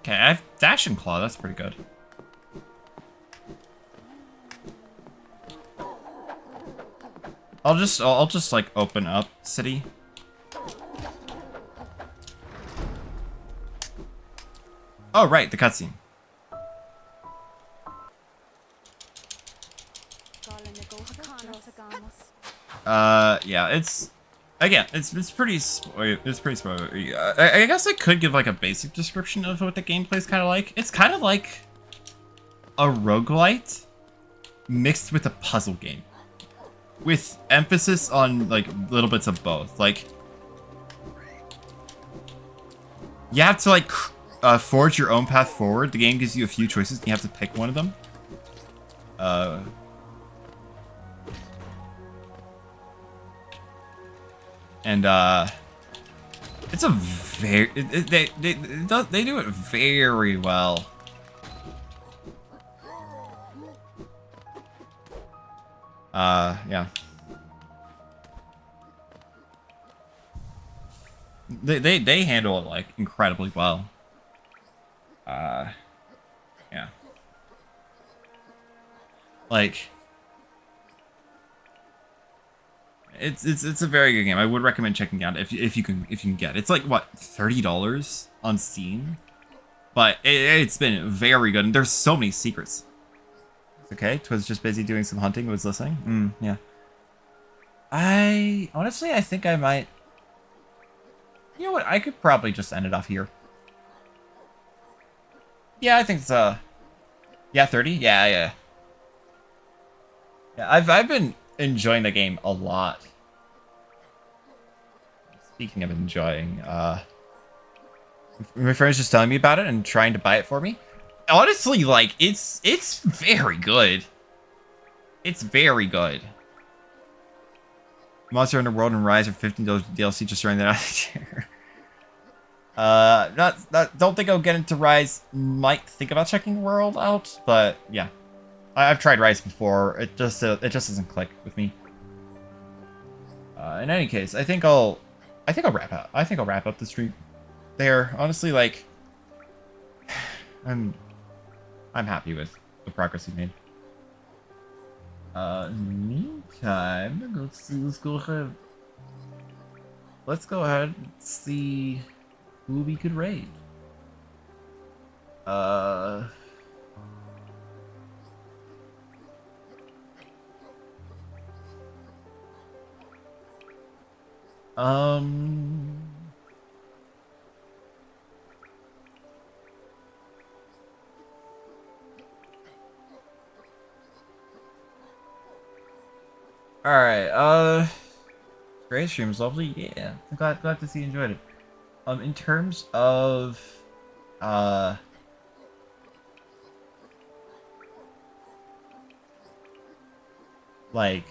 Speaker 1: Okay, I have Dash and Claw. That's pretty good. I'll just like open up city. Oh right, the cutscene. Yeah, it's again, it's pretty it's pretty spoilery. I guess I could give like a basic description of what the gameplay's kind of like. It's kind of like a roguelite mixed with a puzzle game, with emphasis on like little bits of both. Like you have to like forge your own path forward. The game gives you a few choices, and you have to pick one of them. And it's a very they do it very well. Yeah. They handle it like incredibly well. Yeah. Like it's a very good game. I would recommend checking it out if you can get it. It's like what, $30 on Steam, but it's been very good. And there's so many secrets. It's okay. Twas just busy doing some hunting. Was listening. Yeah. I honestly, I think I might. You know what? I could probably just end it off here. Yeah, I think it's yeah, 30. Yeah. Yeah, I've been enjoying the game a lot. Speaking of enjoying, my friend's just telling me about it and trying to buy it for me. Honestly, like it's very good. It's very good. Monster Hunter World and Rise are $15 DLC just throwing that out there. Don't think I'll get into Rise. Might think about checking World out, but yeah. I've tried Rise before. It just doesn't click with me. In any case, I think I'll wrap up. I think I'll wrap up the stream there. Honestly, like I'm happy with the progress we made. Meantime, let's go ahead and see who we could raid. Alright, great stream was lovely. Yeah, I'm glad to see you enjoyed it. In terms of like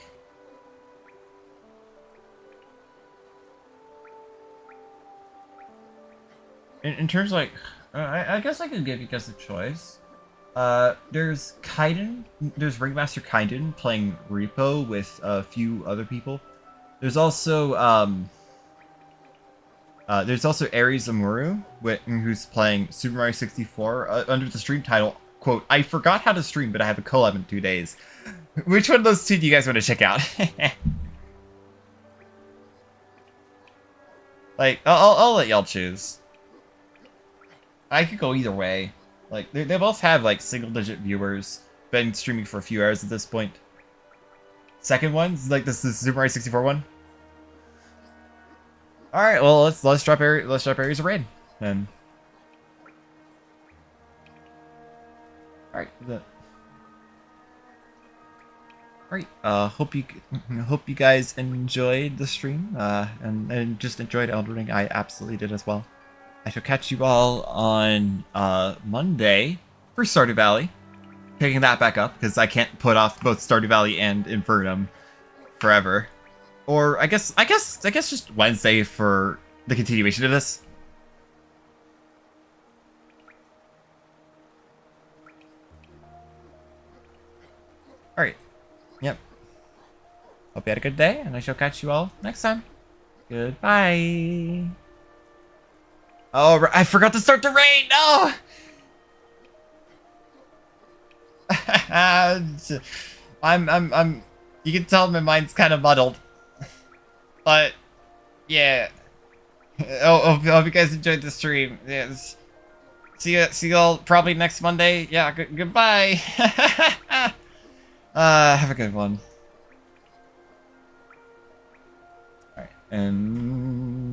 Speaker 1: in terms of like I guess I could give you guys a choice. There's Kaiden, there's Ringmaster Kaiden playing Repo with a few other people. There's also Aries Amuru, who's playing Super Mario 64 under the stream title, quote, I forgot how to stream, but I have a collab in 2 days. Which one of those two do you guys want to check out? Like, I'll let y'all choose. I could go either way. Like, they both have, like, single-digit viewers. Been streaming for a few hours at this point. Second one's like this is Super Mario 64 one. All right, well let's drop Aries a raid then. All right. Hope you guys enjoyed the stream and just enjoyed Elden Ring. I absolutely did as well. I shall catch you all on Monday for Stardew Valley. Picking that back up because I can't put off both Stardew Valley and Infernum forever. Or I guess just Wednesday for the continuation of this. All right. Yep. Hope you had a good day, and I shall catch you all next time. Goodbye. Oh, I forgot to start the raid. No. I'm. You can tell my mind's kind of muddled, but yeah. Hope you guys enjoyed the stream. Yes. See y'all probably next Monday. Yeah. Goodbye. Have a good one. And